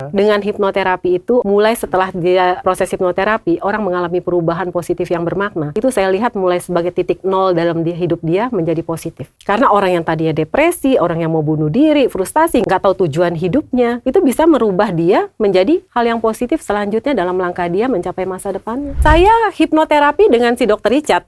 Dengan hipnoterapi itu, mulai setelah dia proses hipnoterapi, orang mengalami perubahan positif yang bermakna. Itu saya lihat mulai sebagai titik nol dalam hidup dia menjadi positif. Karena orang yang tadinya depresi, orang yang mau bunuh diri, frustasi, nggak tahu tujuan hidupnya, itu bisa merubah dia menjadi hal yang positif selanjutnya dalam langkah dia mencapai masa depannya. Saya hipnoterapi dengan si Dr. Richard.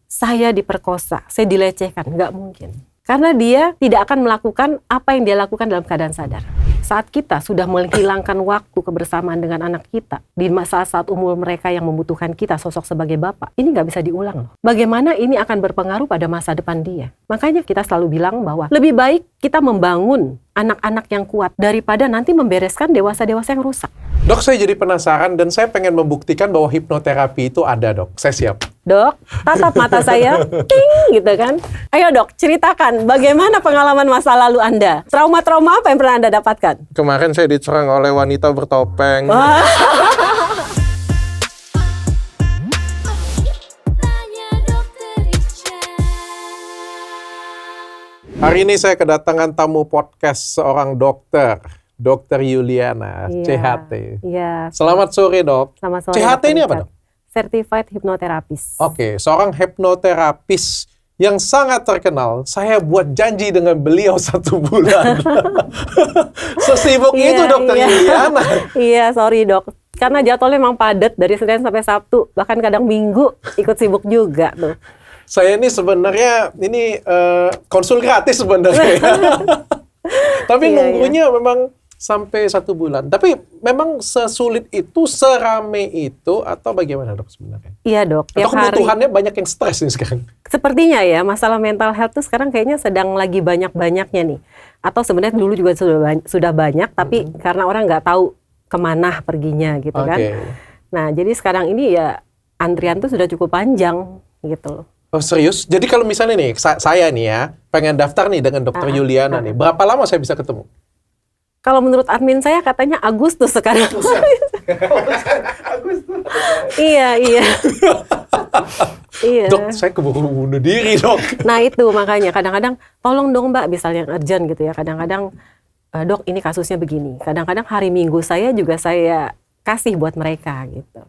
Saya diperkosa, saya dilecehkan, nggak mungkin. Karena dia tidak akan melakukan apa yang dia lakukan dalam keadaan sadar. Saat kita sudah menghilangkan waktu kebersamaan dengan anak kita, di saat umur mereka yang membutuhkan kita sosok sebagai bapak, ini nggak bisa diulang loh. Bagaimana ini akan berpengaruh pada masa depan dia. Makanya kita selalu bilang bahwa lebih baik kita membangun anak-anak yang kuat daripada nanti membereskan dewasa-dewasa yang rusak. Dok, saya jadi penasaran dan saya pengen membuktikan bahwa hipnoterapi itu ada, Dok. Saya siap. Dok, tatap mata saya, ting, gitu kan. Ayo dok, ceritakan bagaimana pengalaman masa lalu Anda. Trauma-trauma apa yang pernah Anda dapatkan? Kemarin saya diserang oleh wanita bertopeng. Hari ini saya kedatangan tamu podcast seorang dokter. Dr. Yuliana, CHT. Iya. Selamat sore, Dok. Selamat sore. CHT ini apa, Dok? Certified Hypnotherapist. Oke, seorang hipnoterapis yang sangat terkenal. Saya buat janji dengan beliau 1 bulan. Sesibuk itu, Dr. Yuliana. Iya, sorry, Dok. Karena jadwalnya memang padat dari Senin sampai Sabtu. Bahkan kadang Minggu ikut sibuk juga tuh. Saya ini sebenarnya konsul gratis sebenarnya. Tapi nunggunya memang sampai 1 bulan. Tapi memang sesulit itu, serame itu, atau bagaimana, Dok, sebenarnya? Iya, Dok. Atau kebutuhannya banyak yang stres nih sekarang? Sepertinya ya, masalah mental health tuh sekarang kayaknya sedang lagi banyak-banyaknya nih. Atau sebenarnya dulu juga sudah banyak, tapi karena orang nggak tahu kemana perginya gitu kan. Nah, jadi sekarang ini ya antrian tuh sudah cukup panjang gitu. Oh, serius? Jadi kalau misalnya nih, saya nih ya, pengen daftar nih dengan Dr. Yuliana nih, berapa lama saya bisa ketemu? Kalau menurut admin saya katanya Agustus sekarang. Agustus. Iya. Iya. Dok, saya keburu bunuh diri, Dok. Nah itu makanya kadang-kadang tolong dong Mbak, misalnya yang urgent gitu ya. Kadang-kadang Dok ini kasusnya begini. Kadang-kadang hari Minggu saya juga saya kasih buat mereka gitu.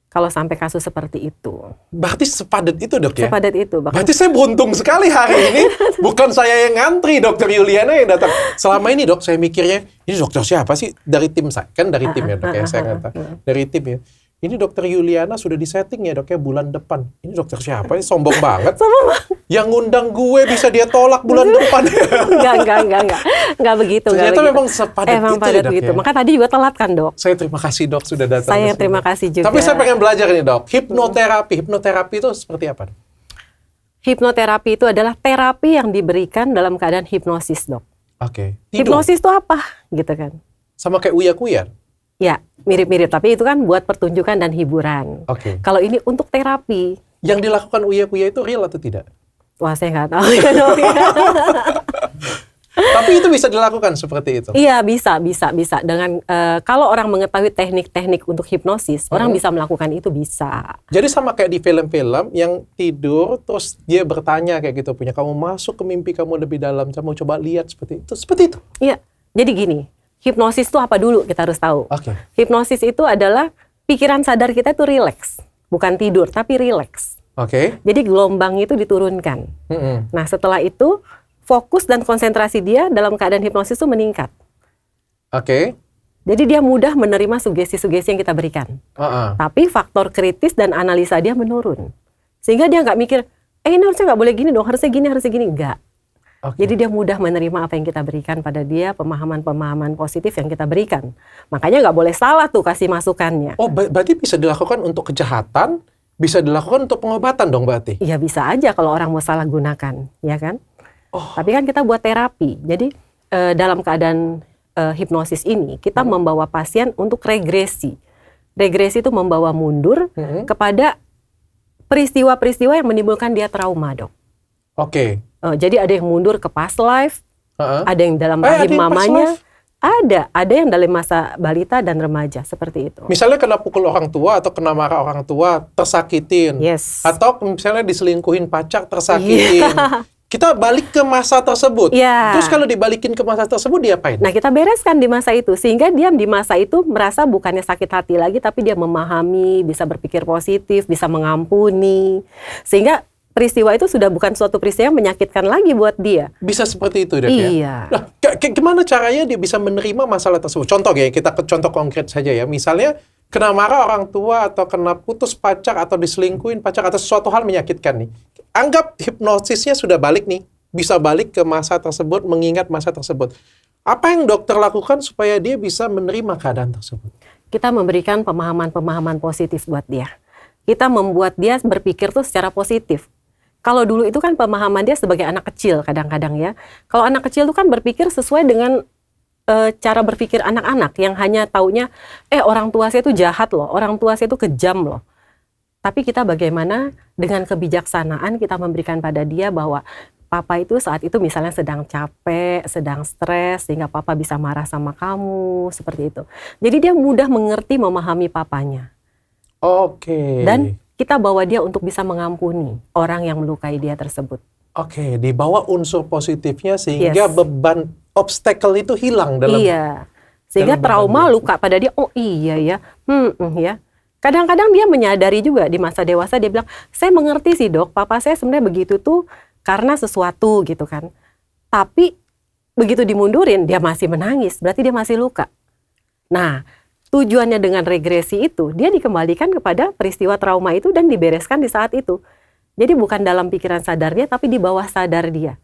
Kalau sampai kasus seperti itu. Berarti sepadat itu, Dok, ya? Sepadat itu. Berarti saya beruntung sekali hari ini. Bukan saya yang ngantri, Dr. Yuliana yang datang. Selama ini, Dok, saya mikirnya, ini dokter siapa sih? Dari tim saya. Kan dari tim ya, Dok, ya, saya kata. Dari tim ya. Ini Dr. Yuliana sudah disetting ya, Dok, ya, bulan depan. Ini dokter siapa? Ini sombong banget. Yang ngundang gue bisa dia tolak bulan depan. Enggak begitu. Ternyata memang sepadat itu, padat Dok, begitu. ya? Maka tadi juga telat kan, Dok? Saya terima kasih, Dok, sudah datang. Saya terima kasih juga. Tapi saya pengen belajar nih, Dok. Hipnoterapi itu seperti apa? Hipnoterapi itu adalah terapi yang diberikan dalam keadaan hipnosis, Dok. Oke. Hipnosis itu apa? Gitu kan. Sama kayak uya-kuya? Ya, mirip-mirip. Tapi itu kan buat pertunjukan dan hiburan. Oke. Kalau ini untuk terapi. Yang dilakukan uya-kuya itu real atau tidak? Wah, saya nggak tahu ya, Dok. Tapi itu bisa dilakukan seperti itu? Iya, bisa. Dengan kalau orang mengetahui teknik-teknik untuk hipnosis, orang bisa melakukan itu, bisa. Jadi sama kayak di film-film yang tidur, terus dia bertanya kayak gitu, punya kamu masuk ke mimpi kamu lebih dalam, kamu coba lihat seperti itu. Seperti itu? Iya, jadi gini. Hipnosis itu apa dulu kita harus tahu. Hipnosis itu adalah pikiran sadar kita itu rileks. Bukan tidur, tapi rileks. Jadi gelombang itu diturunkan. Nah setelah itu, fokus dan konsentrasi dia dalam keadaan hipnosis itu meningkat. Jadi dia mudah menerima sugesti-sugesti yang kita berikan. Tapi faktor kritis dan analisa dia menurun. Sehingga dia nggak mikir, ini harusnya nggak boleh gini dong, harusnya gini. Enggak. Jadi dia mudah menerima apa yang kita berikan pada dia, pemahaman-pemahaman positif yang kita berikan. Makanya nggak boleh salah tuh kasih masukannya. Oh, berarti bisa dilakukan untuk kejahatan, bisa dilakukan untuk pengobatan dong berarti? Iya bisa aja kalau orang mau salah gunakan, ya kan? Tapi kan kita buat terapi. Jadi dalam keadaan hipnosis ini, kita membawa pasien untuk regresi. Regresi itu membawa mundur kepada peristiwa-peristiwa yang menimbulkan dia trauma, Dok. Jadi ada yang mundur ke past life, ada yang dalam rahim mamanya, ada yang dalam masa balita dan remaja, seperti itu. Misalnya kena pukul orang tua atau kena marah orang tua, tersakitin. Yes. Atau misalnya diselingkuhin pacar, tersakitin. kita balik ke masa tersebut. Ya. Terus kalau dibalikin ke masa tersebut, diapain? Nah, kita bereskan di masa itu. Sehingga dia di masa itu merasa bukannya sakit hati lagi, tapi dia memahami, bisa berpikir positif, bisa mengampuni. Sehingga peristiwa itu sudah bukan suatu peristiwa yang menyakitkan lagi buat dia. Bisa seperti itu, Dok, ya? Iya. Nah, gimana caranya dia bisa menerima masalah tersebut? Contoh ya, kita ke contoh konkret saja ya. Misalnya, kena marah orang tua, atau kena putus pacar, atau diselingkuhin pacar, atau sesuatu hal menyakitkan nih. Anggap hipnosisnya sudah balik nih, bisa balik ke masa tersebut, mengingat masa tersebut. Apa yang dokter lakukan supaya dia bisa menerima keadaan tersebut? Kita memberikan pemahaman-pemahaman positif buat dia. Kita membuat dia berpikir tuh secara positif. Kalau dulu itu kan pemahaman dia sebagai anak kecil kadang-kadang ya. Kalau anak kecil itu kan berpikir sesuai dengan cara berpikir anak-anak yang hanya taunya, orang tua saya itu jahat loh, orang tua saya itu kejam loh. Tapi kita bagaimana dengan kebijaksanaan kita memberikan pada dia bahwa papa itu saat itu misalnya sedang capek, sedang stres, sehingga papa bisa marah sama kamu, seperti itu. Jadi dia mudah mengerti, memahami papanya. Oke. Dan kita bawa dia untuk bisa mengampuni orang yang melukai dia tersebut. Oke, dibawa unsur positifnya sehingga beban obstacle itu hilang dalam. Iya. Sehingga trauma luka pada dia, oh iya ya, ya. Kadang-kadang dia menyadari juga di masa dewasa, dia bilang, saya mengerti sih dok, papa saya sebenarnya begitu tuh karena sesuatu gitu kan. Tapi begitu dimundurin, dia masih menangis, berarti dia masih luka. Nah, tujuannya dengan regresi itu, dia dikembalikan kepada peristiwa trauma itu dan dibereskan di saat itu. Jadi bukan dalam pikiran sadarnya, tapi di bawah sadar dia.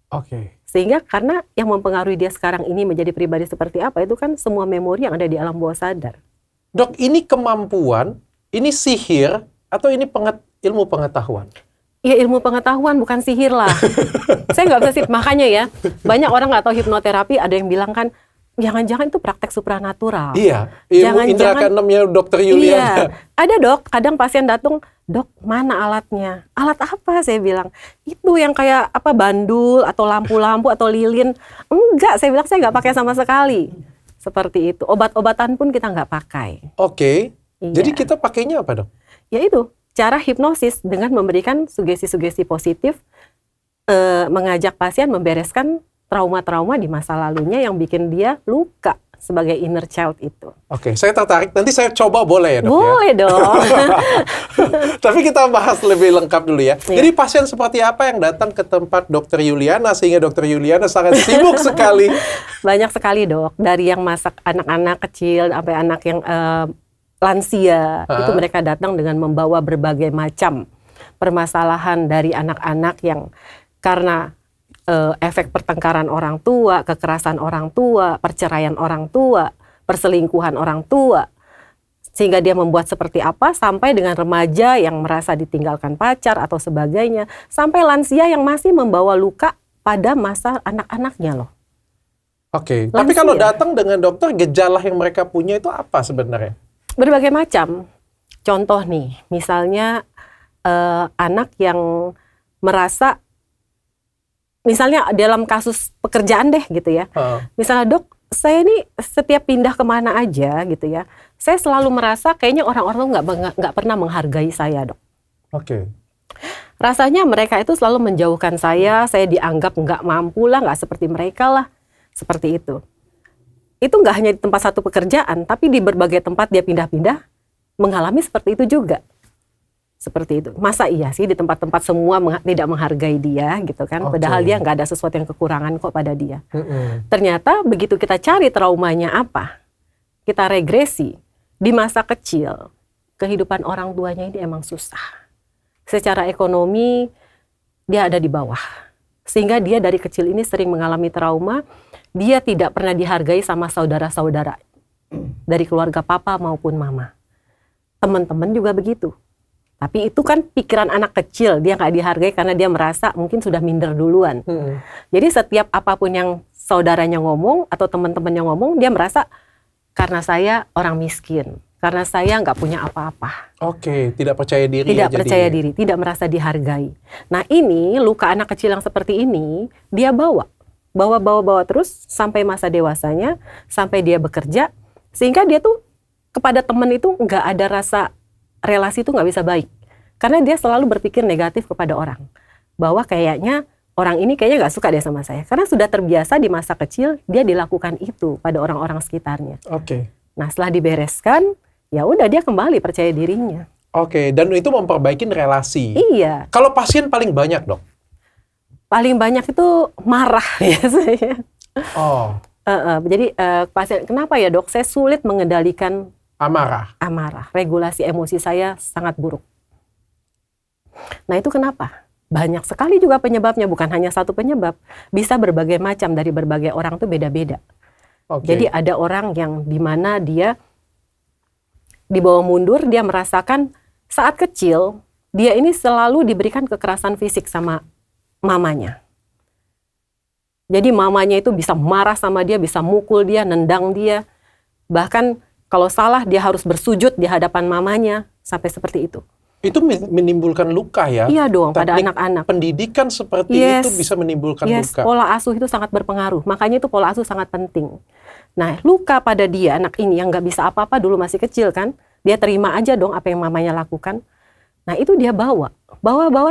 Oke. Sehingga karena yang mempengaruhi dia sekarang ini menjadi pribadi seperti apa, itu kan semua memori yang ada di alam bawah sadar. Dok, ini kemampuan, ini sihir, atau ini ilmu pengetahuan? Iya, ilmu pengetahuan, bukan sihir lah. Saya nggak bisa sih, makanya ya, banyak orang nggak tahu hipnoterapi, ada yang bilang kan, jangan-jangan itu praktek supranatural. Iya, ilmu indera keenamnya Dokter Yuliana. Iya, ada dok, kadang pasien datang, dok mana alatnya? Alat apa? Saya bilang, itu yang kayak apa bandul, atau lampu-lampu, atau lilin. Enggak, saya bilang saya nggak pakai sama sekali. Seperti itu. Obat-obatan pun kita nggak pakai. Oke. Iya. Jadi kita pakainya apa dok? Ya itu, cara hipnosis dengan memberikan sugesti-sugesti positif, mengajak pasien membereskan trauma-trauma di masa lalunya yang bikin dia luka sebagai inner child itu. Oke, saya tertarik. Nanti saya coba boleh ya dok? Boleh ya? dong. Tapi kita bahas lebih lengkap dulu ya. Iya. Jadi pasien seperti apa yang datang ke tempat Dokter Yuliana sehingga Dokter Yuliana sangat sibuk sekali? Banyak sekali dok, dari yang masak anak-anak kecil sampai anak yang lansia, itu mereka datang dengan membawa berbagai macam permasalahan dari anak-anak yang karena efek pertengkaran orang tua, kekerasan orang tua, perceraian orang tua, perselingkuhan orang tua, sehingga dia membuat seperti apa, sampai dengan remaja yang merasa ditinggalkan pacar atau sebagainya, sampai lansia yang masih membawa luka pada masa anak-anaknya loh. Oke, tapi kalau datang dengan dokter, gejala yang mereka punya itu apa sebenarnya? Berbagai macam. Contoh nih, misalnya anak yang merasa, misalnya dalam kasus pekerjaan deh gitu ya. Misalnya dok, saya ini setiap pindah kemana aja gitu ya, saya selalu merasa kayaknya orang-orang nggak pernah menghargai saya dok. Oke. Rasanya mereka itu selalu menjauhkan saya dianggap nggak mampu lah, nggak seperti mereka lah, seperti itu. Itu nggak hanya di tempat satu pekerjaan, tapi di berbagai tempat dia pindah-pindah mengalami seperti itu juga. Seperti itu. Masa iya sih di tempat-tempat semua tidak menghargai dia gitu kan. Padahal dia nggak ada sesuatu yang kekurangan kok pada dia. Ternyata begitu kita cari traumanya apa, kita regresi, di masa kecil, kehidupan orang tuanya ini emang susah. Secara ekonomi, dia ada di bawah. Sehingga dia dari kecil ini sering mengalami trauma, dia tidak pernah dihargai sama saudara-saudara. Dari keluarga papa maupun mama. Teman-teman juga begitu. Tapi itu kan pikiran anak kecil, dia nggak dihargai karena dia merasa mungkin sudah minder duluan. Jadi setiap apapun yang saudaranya ngomong atau teman-temannya ngomong, dia merasa karena saya orang miskin, karena saya nggak punya apa-apa. Oke, tidak percaya diri. Tidak percaya diri, tidak merasa dihargai. Nah ini luka anak kecil yang seperti ini, dia bawa terus sampai masa dewasanya, sampai dia bekerja, sehingga dia tuh kepada teman itu nggak ada rasa relasi itu nggak bisa baik. Karena dia selalu berpikir negatif kepada orang. Bahwa kayaknya orang ini kayaknya nggak suka dia sama saya. Karena sudah terbiasa di masa kecil dia dilakukan itu pada orang-orang sekitarnya. Oke. Nah setelah dibereskan, ya udah dia kembali percaya dirinya. Oke, dan itu memperbaikin relasi. Iya. Kalau pasien paling banyak, Dok? Paling banyak itu marah biasanya. Oh. Jadi pasien, kenapa ya dok? Saya sulit mengendalikan Amarah. Regulasi emosi saya sangat buruk. Nah itu kenapa? Banyak sekali juga penyebabnya, bukan hanya satu penyebab. Bisa berbagai macam, dari berbagai orang tuh beda-beda. Oke. Jadi ada orang yang dimana dia dibawa mundur, dia merasakan saat kecil, dia ini selalu diberikan kekerasan fisik sama mamanya. Jadi mamanya itu bisa marah sama dia, bisa mukul dia, nendang dia. Bahkan kalau salah dia harus bersujud di hadapan mamanya, sampai seperti itu. Itu menimbulkan luka ya? Iya dong, pada Teknik anak-anak. pendidikan seperti itu bisa menimbulkan luka. Pola asuh itu sangat berpengaruh. Makanya itu pola asuh sangat penting. Nah, luka pada dia, anak ini yang nggak bisa apa-apa dulu masih kecil kan, dia terima aja dong apa yang mamanya lakukan. Nah, itu dia bawa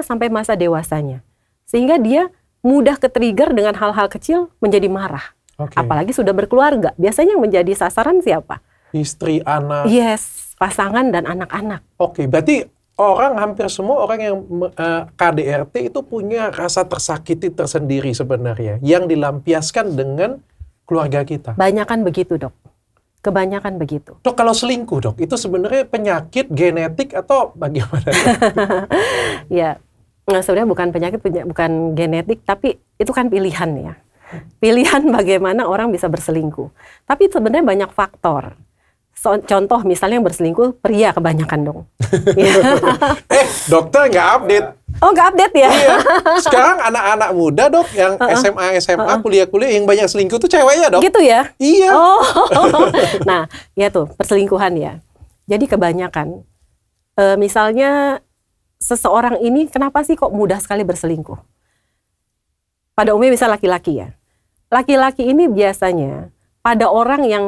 sampai masa dewasanya. Sehingga dia mudah ke-trigger dengan hal-hal kecil menjadi marah. Oke. Apalagi sudah berkeluarga. Biasanya yang menjadi sasaran siapa? Istri, anak. Yes, pasangan dan anak-anak. Oke, berarti hampir semua orang yang KDRT itu punya rasa tersakiti tersendiri sebenarnya, yang dilampiaskan dengan keluarga kita. Banyakan begitu, dok. Kebanyakan begitu. Dok, kalau selingkuh, dok, itu sebenarnya penyakit genetik atau bagaimana? Ya, sebenarnya bukan penyakit, bukan genetik, tapi itu kan pilihan ya. Pilihan bagaimana orang bisa berselingkuh. Tapi sebenarnya banyak faktor. Contoh misalnya yang berselingkuh pria kebanyakan dong. Dokter nggak update. Oh, nggak update ya? Iya. Sekarang anak-anak muda dok, yang SMA, kuliah-kuliah, yang banyak selingkuh tuh ceweknya dok. Gitu ya? Iya. Oh, nah ya tuh perselingkuhan ya. Jadi kebanyakan, misalnya seseorang ini kenapa sih kok mudah sekali berselingkuh? Pada umumnya bisa laki-laki ya. Laki-laki ini biasanya pada orang yang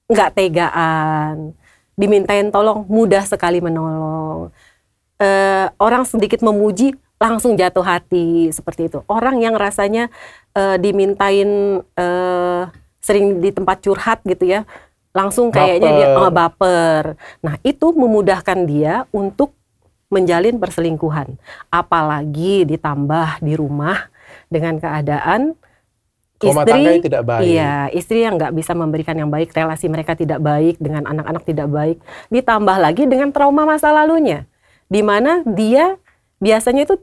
nggak tegaan, dimintain tolong mudah sekali menolong. Orang sedikit memuji langsung jatuh hati, seperti itu. Orang yang rasanya dimintain sering di tempat curhat gitu ya, langsung kayaknya dia baper. Nah itu memudahkan dia untuk menjalin perselingkuhan. Apalagi ditambah di rumah dengan keadaan istri tidak baik. Iya, istri yang nggak bisa memberikan yang baik, relasi mereka tidak baik, dengan anak-anak tidak baik. Ditambah lagi dengan trauma masa lalunya, di mana dia biasanya itu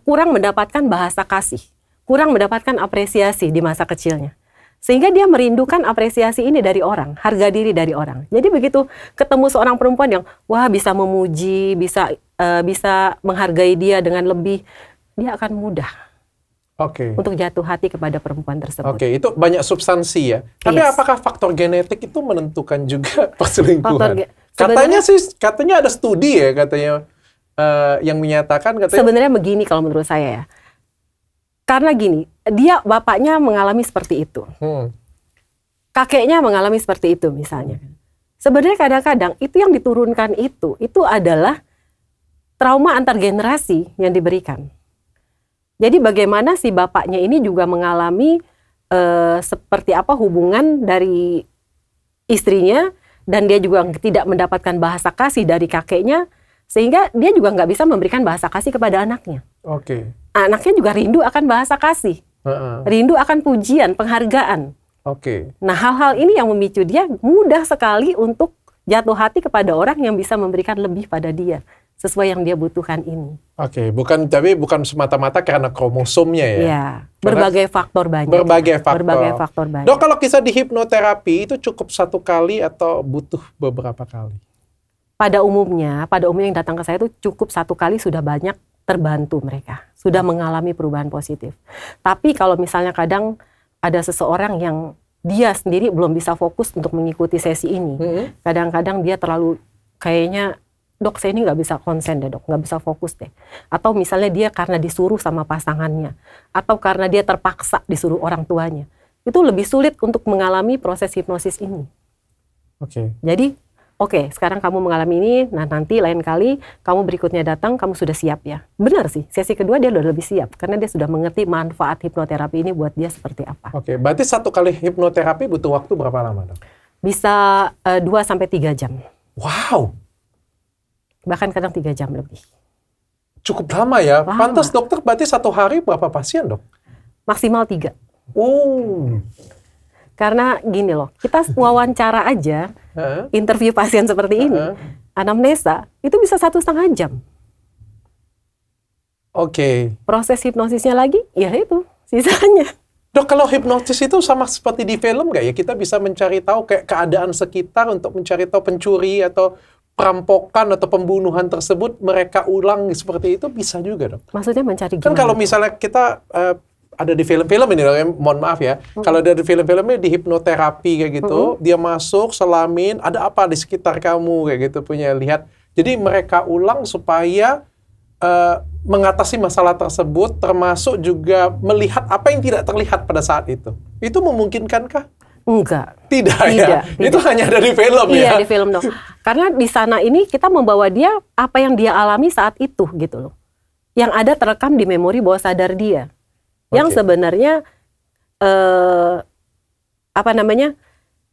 kurang mendapatkan bahasa kasih, kurang mendapatkan apresiasi di masa kecilnya. Sehingga dia merindukan apresiasi ini dari orang, harga diri dari orang. Jadi begitu ketemu seorang perempuan yang wah bisa memuji, bisa menghargai dia dengan lebih, dia akan mudah untuk jatuh hati kepada perempuan tersebut. Oke, itu banyak substansi ya. Tapi apakah faktor genetik itu menentukan juga perselingkuhan? Katanya ada studi ya, katanya yang menyatakan katanya. Sebenarnya begini kalau menurut saya ya. Karena gini, dia bapaknya mengalami seperti itu. Kakeknya mengalami seperti itu misalnya. Sebenarnya kadang-kadang itu yang diturunkan itu adalah trauma antar generasi yang diberikan. Jadi bagaimana si bapaknya ini juga mengalami seperti apa hubungan dari istrinya, dan dia juga tidak mendapatkan bahasa kasih dari kakeknya, sehingga dia juga nggak bisa memberikan bahasa kasih kepada anaknya. Anaknya juga rindu akan bahasa kasih, rindu akan pujian, penghargaan. Nah hal-hal ini yang memicu dia mudah sekali untuk jatuh hati kepada orang yang bisa memberikan lebih pada dia, sesuai yang dia butuhkan ini. Tapi bukan semata-mata karena kromosomnya ya? Iya, berbagai faktor banyak. Berbagai faktor banyak. Dok, kalau kisah di hipnoterapi itu cukup 1 kali atau butuh beberapa kali? Pada umumnya yang datang ke saya itu cukup 1 kali sudah banyak terbantu mereka, sudah mengalami perubahan positif. Tapi kalau misalnya kadang ada seseorang yang dia sendiri belum bisa fokus untuk mengikuti sesi ini, kadang-kadang dia terlalu kayaknya, dok saya ini nggak bisa konsen deh dok, nggak bisa fokus deh. Atau misalnya dia karena disuruh sama pasangannya, atau karena dia terpaksa disuruh orang tuanya, itu lebih sulit untuk mengalami proses hipnosis ini. Jadi oke, sekarang kamu mengalami ini, nah nanti lain kali kamu berikutnya datang, kamu sudah siap ya. Benar sih, sesi kedua dia udah lebih siap, karena dia sudah mengerti manfaat hipnoterapi ini buat dia seperti apa. Oke, berarti 1 kali hipnoterapi butuh waktu berapa lama, Dok? Bisa 2-3 jam, Wow, bahkan kadang 3 jam lebih. cukup lama ya. Lama. Pantas dokter berarti 1 hari berapa pasien, Dok? Maksimal 3. Oh, Karena gini loh, kita wawancara aja, Heeh. interview pasien seperti ini, anamnesa, itu bisa 1,5 jam. Oke. Proses hipnosisnya lagi, ya itu, sisanya. Dok, kalau hipnotis itu sama seperti di film nggak ya? Kita bisa mencari tahu kayak keadaan sekitar untuk mencari tahu pencuri atau perampokan atau pembunuhan tersebut, mereka ulang seperti itu bisa juga, Dok. Maksudnya mencari Kan gimana? kalau misalnya kita ada di film-film ini, mohon maaf ya, kalau ada di film-filmnya di hipnoterapi kayak gitu, dia masuk, selamin, ada apa di sekitar kamu kayak gitu punya lihat. Jadi mereka ulang supaya mengatasi masalah tersebut, termasuk juga melihat apa yang tidak terlihat pada saat itu. Itu memungkinkankah? Enggak. Tidak ya? Tidak. Itu hanya ada di film ya? Iya, di film dong. Karena di sana ini kita membawa dia apa yang dia alami saat itu gitu loh. Yang ada terekam di memori bawah sadar dia. Yang Oke. sebenarnya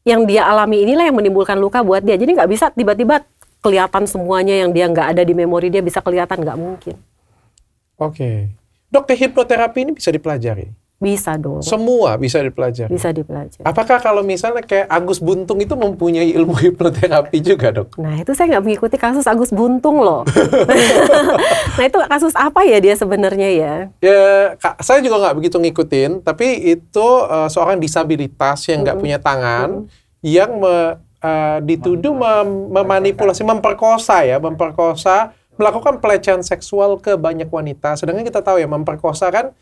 yang dia alami inilah yang menimbulkan luka buat dia. Jadi nggak bisa tiba-tiba kelihatan semuanya yang dia nggak ada di memori dia bisa kelihatan, nggak mungkin. Oke. Dok, hipnoterapi ini bisa dipelajari? Bisa dong. Semua bisa dipelajari? Bisa dipelajari. Apakah kalau misalnya kayak Agus Buntung itu mempunyai ilmu hipnoterapi juga, Dok? Nah, itu saya nggak mengikuti kasus Agus Buntung loh. Nah, itu kasus apa ya dia sebenarnya ya? Ya, saya juga nggak begitu ngikutin, tapi itu seorang disabilitas yang nggak punya tangan, yang dituduh memanipulasi, memperkosa, melakukan pelecehan seksual ke banyak wanita. Sedangkan kita tahu ya, memperkosa kan,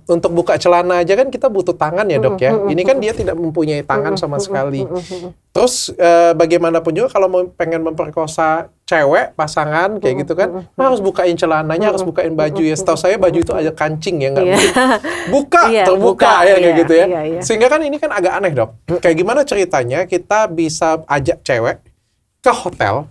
untuk buka celana aja kan kita butuh tangan ya, Dok ya. Ini kan dia tidak mempunyai tangan sama sekali. Terus bagaimanapun juga kalau pengen memperkosa cewek, pasangan kayak gitu kan, harus bukain celananya, harus bukain baju ya. Setahu saya baju itu ada kancing ya, nggak mungkin buka, Iya, terbuka ya kayak gitu ya. iya. Sehingga kan ini kan agak aneh, Dok. Kayak gimana ceritanya kita bisa ajak cewek ke hotel,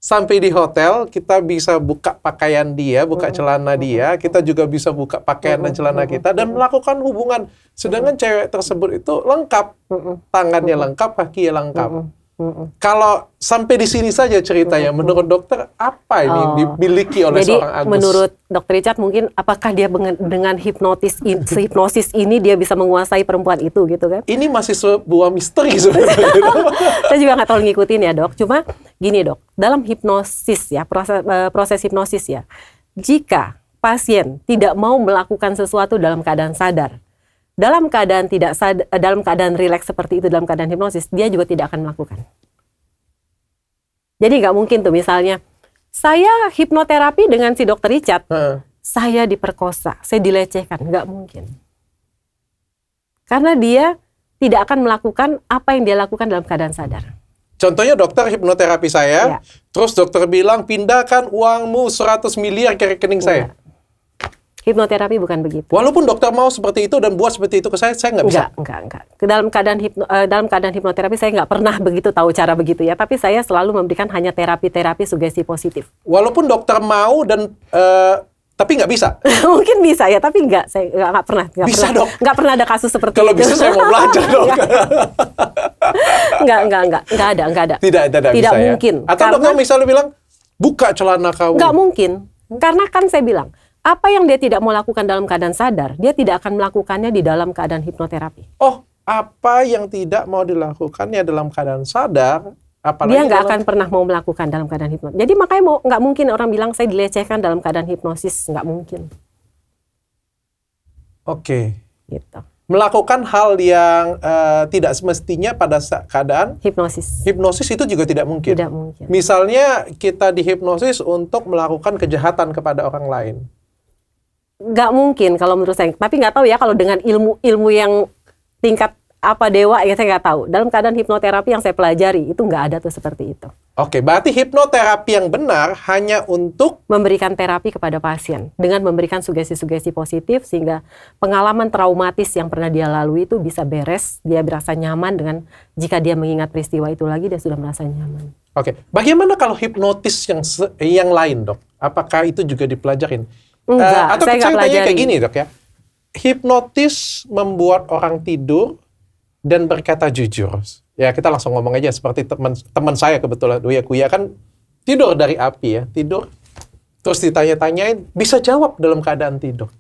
sampai di hotel, kita bisa buka pakaian dia, buka celana dia, kita juga bisa buka pakaian dan celana kita, dan melakukan hubungan. Sedangkan cewek tersebut itu lengkap. Tangannya lengkap, kakinya lengkap. Kalau sampai di sini saja ceritanya, menurut dokter, apa ini yang dimiliki oleh Jadi, seorang Agus? menurut Dr. Richard, mungkin apakah dia dengan hipnosis ini dia bisa menguasai perempuan itu gitu kan? Ini masih sebuah misteri sebenarnya. Saya juga nggak terlalu ngikutin ya, Dok. Cuma gini, Dok, dalam hipnosis ya, proses hipnosis ya, jika pasien tidak mau melakukan sesuatu dalam keadaan sadar, dalam keadaan rileks seperti itu, dalam keadaan hipnosis, dia juga tidak akan melakukan. Jadi nggak mungkin tuh misalnya, saya hipnoterapi dengan si Dr. Richard, saya diperkosa, saya dilecehkan, nggak mungkin. Karena dia tidak akan melakukan apa yang dia lakukan dalam keadaan sadar. Contohnya dokter hipnoterapi saya, terus dokter bilang pindahkan uangmu 100 miliar ke rekening saya. Hipnoterapi bukan begitu. Walaupun dokter mau seperti itu dan buat seperti itu ke saya nggak bisa. Enggak. Dalam keadaan hipnoterapi saya nggak pernah begitu tahu cara begitu ya. Tapi saya selalu memberikan hanya terapi sugesti positif. Walaupun dokter mau dan tapi nggak bisa. Mungkin bisa ya, tapi saya nggak pernah. Bisa, Dok. Nggak pernah ada kasus seperti Kalau itu. bisa saya mau belajar, Dok. Nggak ada. Tidak bisa, mungkin. Ya? Atau dokter misalnya bilang buka celana kamu. Nggak mungkin. Karena kan saya bilang, apa yang dia tidak mau lakukan dalam keadaan sadar, dia tidak akan melakukannya di dalam keadaan hipnoterapi. Oh, apa yang tidak mau dilakukannya dalam keadaan sadar, apalagi dia nggak akan pernah mau melakukan dalam keadaan hipnosis. Jadi makanya nggak mungkin orang bilang saya dilecehkan dalam keadaan hipnosis, nggak mungkin. Oke. Gitu. Melakukan hal yang tidak semestinya pada keadaan hipnosis itu juga tidak mungkin. Tidak mungkin. Misalnya kita dihipnosis untuk melakukan kejahatan kepada orang lain. Nggak mungkin kalau menurut saya. Tapi nggak tahu ya kalau dengan ilmu yang tingkat apa dewa ya saya nggak tahu. Dalam keadaan hipnoterapi yang saya pelajari itu nggak ada tuh seperti itu. Oke, berarti hipnoterapi yang benar hanya untuk memberikan terapi kepada pasien dengan memberikan sugesti-sugesti positif sehingga pengalaman traumatis yang pernah dia lalui itu bisa beres, dia merasa nyaman dengan jika dia mengingat peristiwa itu lagi dia sudah merasa nyaman. Oke, bagaimana kalau hipnotis yang lain, Dok? Apakah itu juga dipelajarin? Enggak, atau saya nggak tanya pelajari. kayak gini, Dok ya. Hipnotis membuat orang tidur dan berkata jujur. Ya, kita langsung ngomong aja seperti teman saya kebetulan, Uya Kuya kan tidur dari api ya, tidur. Terus ditanya-tanyain, bisa jawab dalam keadaan tidur.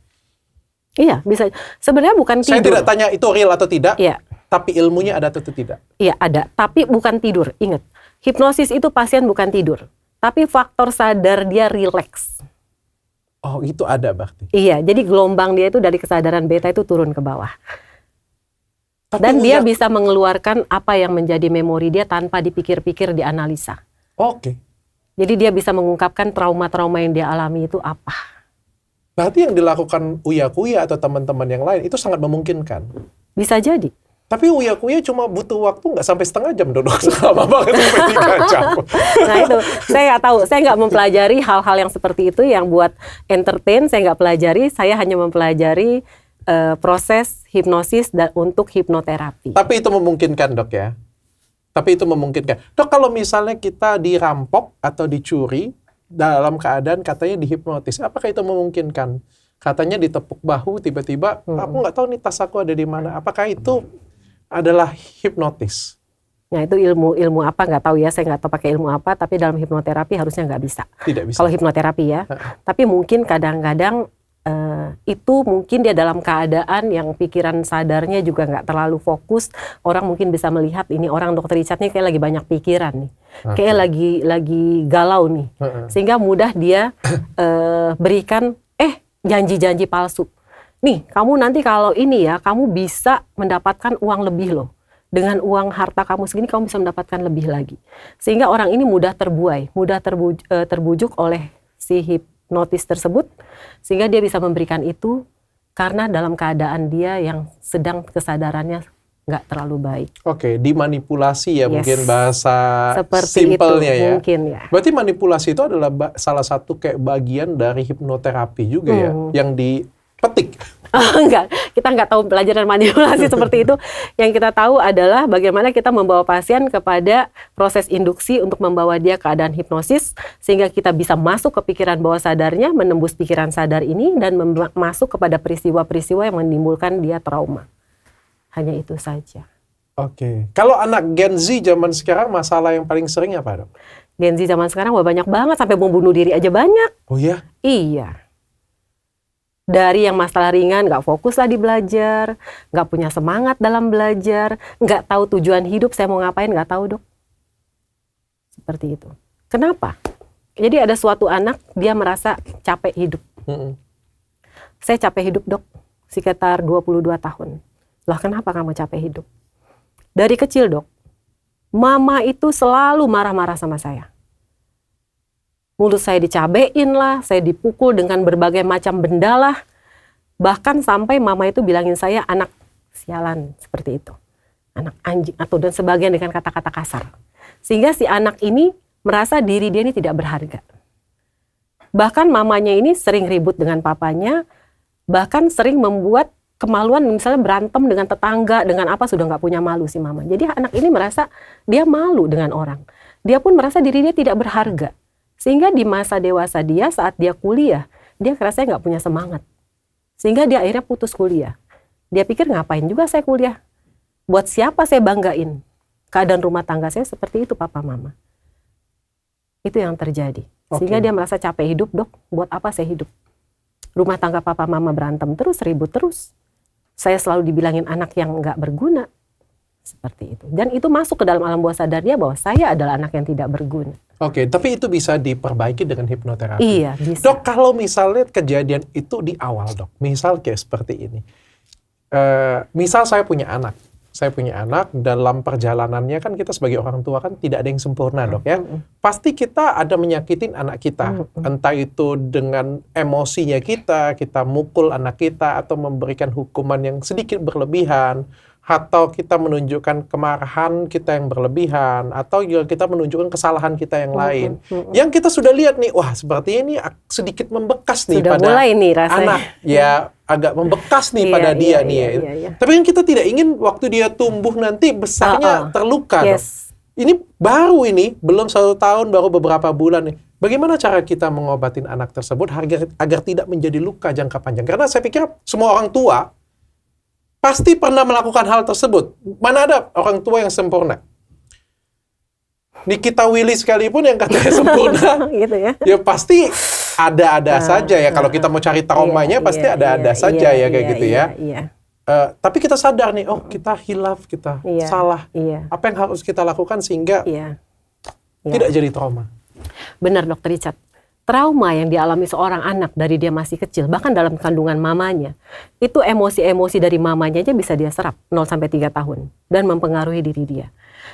Iya, bisa. Sebenarnya bukan tidur. Saya tidak tanya itu real atau tidak, Iya. tapi ilmunya ada atau tidak. Iya, ada. Tapi bukan tidur. Ingat, hipnosis itu pasien bukan tidur. Tapi faktor sadar dia rileks. Oh, itu ada berarti. Iya, jadi gelombang dia itu dari kesadaran beta itu turun ke bawah. Tapi Dan dia bisa mengeluarkan apa yang menjadi memori dia tanpa dipikir-pikir, dianalisa. Oke. Jadi dia bisa mengungkapkan trauma-trauma yang dia alami itu apa. Berarti yang dilakukan Uya Kuya atau teman-teman yang lain itu sangat memungkinkan. Bisa jadi. Tapi Uya Kuya cuma butuh waktu nggak sampai setengah jam, Dok. Lama banget sampai 3 jam. Nah itu, saya nggak tahu. Saya nggak mempelajari hal-hal yang seperti itu yang buat entertain. Saya nggak pelajari. Saya hanya mempelajari proses hipnosis dan untuk hipnoterapi. Tapi itu memungkinkan, Dok ya. Tapi itu memungkinkan. Dok, kalau misalnya kita dirampok atau dicuri dalam keadaan katanya dihipnotis, apakah itu memungkinkan? Katanya ditepuk bahu tiba-tiba, aku nggak tahu nih tas aku ada di mana. Apakah itu adalah hipnotis? Nah itu ilmu apa nggak tahu ya, saya nggak tahu pakai ilmu apa, tapi dalam hipnoterapi harusnya nggak bisa. Tidak bisa. Kalau hipnoterapi ya, tapi mungkin kadang-kadang itu mungkin dia dalam keadaan yang pikiran sadarnya juga nggak terlalu fokus. Orang mungkin bisa melihat ini orang Dr. Richard nih kayak lagi banyak pikiran nih, kayak lagi galau nih, sehingga mudah dia berikan janji-janji palsu. Nih kamu nanti kalau ini ya kamu bisa mendapatkan uang lebih loh. Dengan uang harta kamu segini kamu bisa mendapatkan lebih lagi. Sehingga orang ini mudah terbuai, mudah terbujuk oleh si hipnotis tersebut. Sehingga dia bisa memberikan itu karena dalam keadaan dia yang sedang kesadarannya nggak terlalu baik. Oke, dimanipulasi ya. Yes. Mungkin bahasa seperti simpelnya itu, ya. mungkin ya. Berarti manipulasi itu adalah salah satu kayak bagian dari hipnoterapi juga ya, yang dipetik. Enggak, kita nggak tahu pelajaran manipulasi seperti itu. Yang kita tahu adalah bagaimana kita membawa pasien kepada proses induksi untuk membawa dia keadaan hipnosis sehingga kita bisa masuk ke pikiran bawah sadarnya, menembus pikiran sadar ini dan masuk kepada peristiwa-peristiwa yang menimbulkan dia trauma. Hanya itu saja. Oke. Kalau anak Gen Z zaman sekarang masalah yang paling sering apa, Dok? Gen Z zaman sekarang banyak banget, sampai mau bunuh diri aja banyak. Oh ya? Iya. Dari yang masalah ringan, nggak fokus lah di belajar, nggak punya semangat dalam belajar, nggak tahu tujuan hidup, saya mau ngapain, nggak tahu, Dok. Seperti itu. Kenapa? Jadi ada suatu anak, dia merasa capek hidup. Saya capek hidup, Dok, sekitar 22 tahun. Lah kenapa kamu capek hidup? Dari kecil, Dok, mama itu selalu marah-marah sama saya. Mulut saya dicabein lah, saya dipukul dengan berbagai macam benda lah. Bahkan sampai mama itu bilangin saya anak sialan, seperti itu. Anak anjing, atau dan sebagian dengan kata-kata kasar. Sehingga si anak ini merasa diri dia ini tidak berharga. Bahkan mamanya ini sering ribut dengan papanya, bahkan sering membuat kemaluan, misalnya berantem dengan tetangga, dengan apa, sudah nggak punya malu si mama. Jadi anak ini merasa dia malu dengan orang. Dia pun merasa diri dia tidak berharga. Sehingga di masa dewasa dia, saat dia kuliah, dia kerasa nggak punya semangat. Sehingga dia akhirnya putus kuliah. Dia pikir ngapain juga saya kuliah? Buat siapa saya banggain? Keadaan rumah tangga saya seperti itu, papa mama. Itu yang terjadi. Sehingga dia merasa capek hidup, Dok, buat apa saya hidup? Rumah tangga papa mama berantem terus, ribut terus. Saya selalu dibilangin anak yang nggak berguna. Seperti itu. Dan itu masuk ke dalam alam bawah sadarnya bahwa saya adalah anak yang tidak berguna. Oke, tapi itu bisa diperbaiki dengan hipnoterapi. Iya, bisa. Dok, kalau misalnya kejadian itu di awal, Dok. Misal kayak seperti ini. Misal saya punya anak. Saya punya anak, dalam perjalanannya kan kita sebagai orang tua kan tidak ada yang sempurna, Dok ya. Pasti kita ada menyakitin anak kita. Entah itu dengan emosinya kita mukul anak kita atau memberikan hukuman yang sedikit berlebihan. atau kita menunjukkan kemarahan kita yang berlebihan, atau juga kita menunjukkan kesalahan kita yang lain. Yang kita sudah lihat nih, wah sepertinya ini sedikit membekas nih sudah pada mulai nih rasanya. anak. Ya agak membekas nih pada dia nih ya. Tapi kan kita tidak ingin waktu dia tumbuh nanti besarnya terluka. Yes. Ini baru ini, belum 1 tahun, baru beberapa bulan nih. Bagaimana cara kita mengobatin anak tersebut agar tidak menjadi luka jangka panjang? Karena saya pikir semua orang tua pasti pernah melakukan hal tersebut. Mana ada orang tua yang sempurna? Nikita Willy sekalipun yang katanya sempurna, gitu ya. Ya pasti ada-ada saja ya. Kalau kita mau cari traumanya, pasti ada-ada saja ya kayak gitu ya. Tapi kita sadar nih, oh kita hilaf, kita salah. Apa yang harus kita lakukan sehingga tidak jadi trauma? Benar Dr. Richard. Trauma yang dialami seorang anak dari dia masih kecil, bahkan dalam kandungan mamanya, itu emosi-emosi dari mamanya aja bisa dia serap 0-3 tahun dan mempengaruhi diri dia.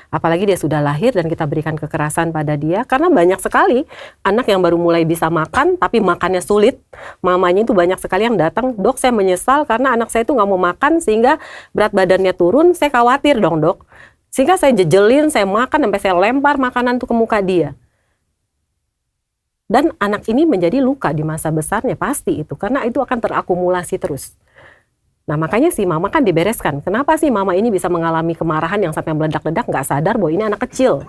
Apalagi dia sudah lahir dan kita berikan kekerasan pada dia, karena banyak sekali anak yang baru mulai bisa makan tapi makannya sulit. Mamanya itu banyak sekali yang datang, dok saya menyesal karena anak saya itu nggak mau makan sehingga berat badannya turun, saya khawatir dong dok. Sehingga saya jejelin, saya makan sampai saya lempar makanan itu ke muka dia. Dan anak ini menjadi luka di masa besarnya pasti itu, karena itu akan terakumulasi terus. Nah makanya si mama kan dibereskan. Kenapa sih mama ini bisa mengalami kemarahan yang sampai meledak-ledak, nggak sadar bahwa ini anak kecil.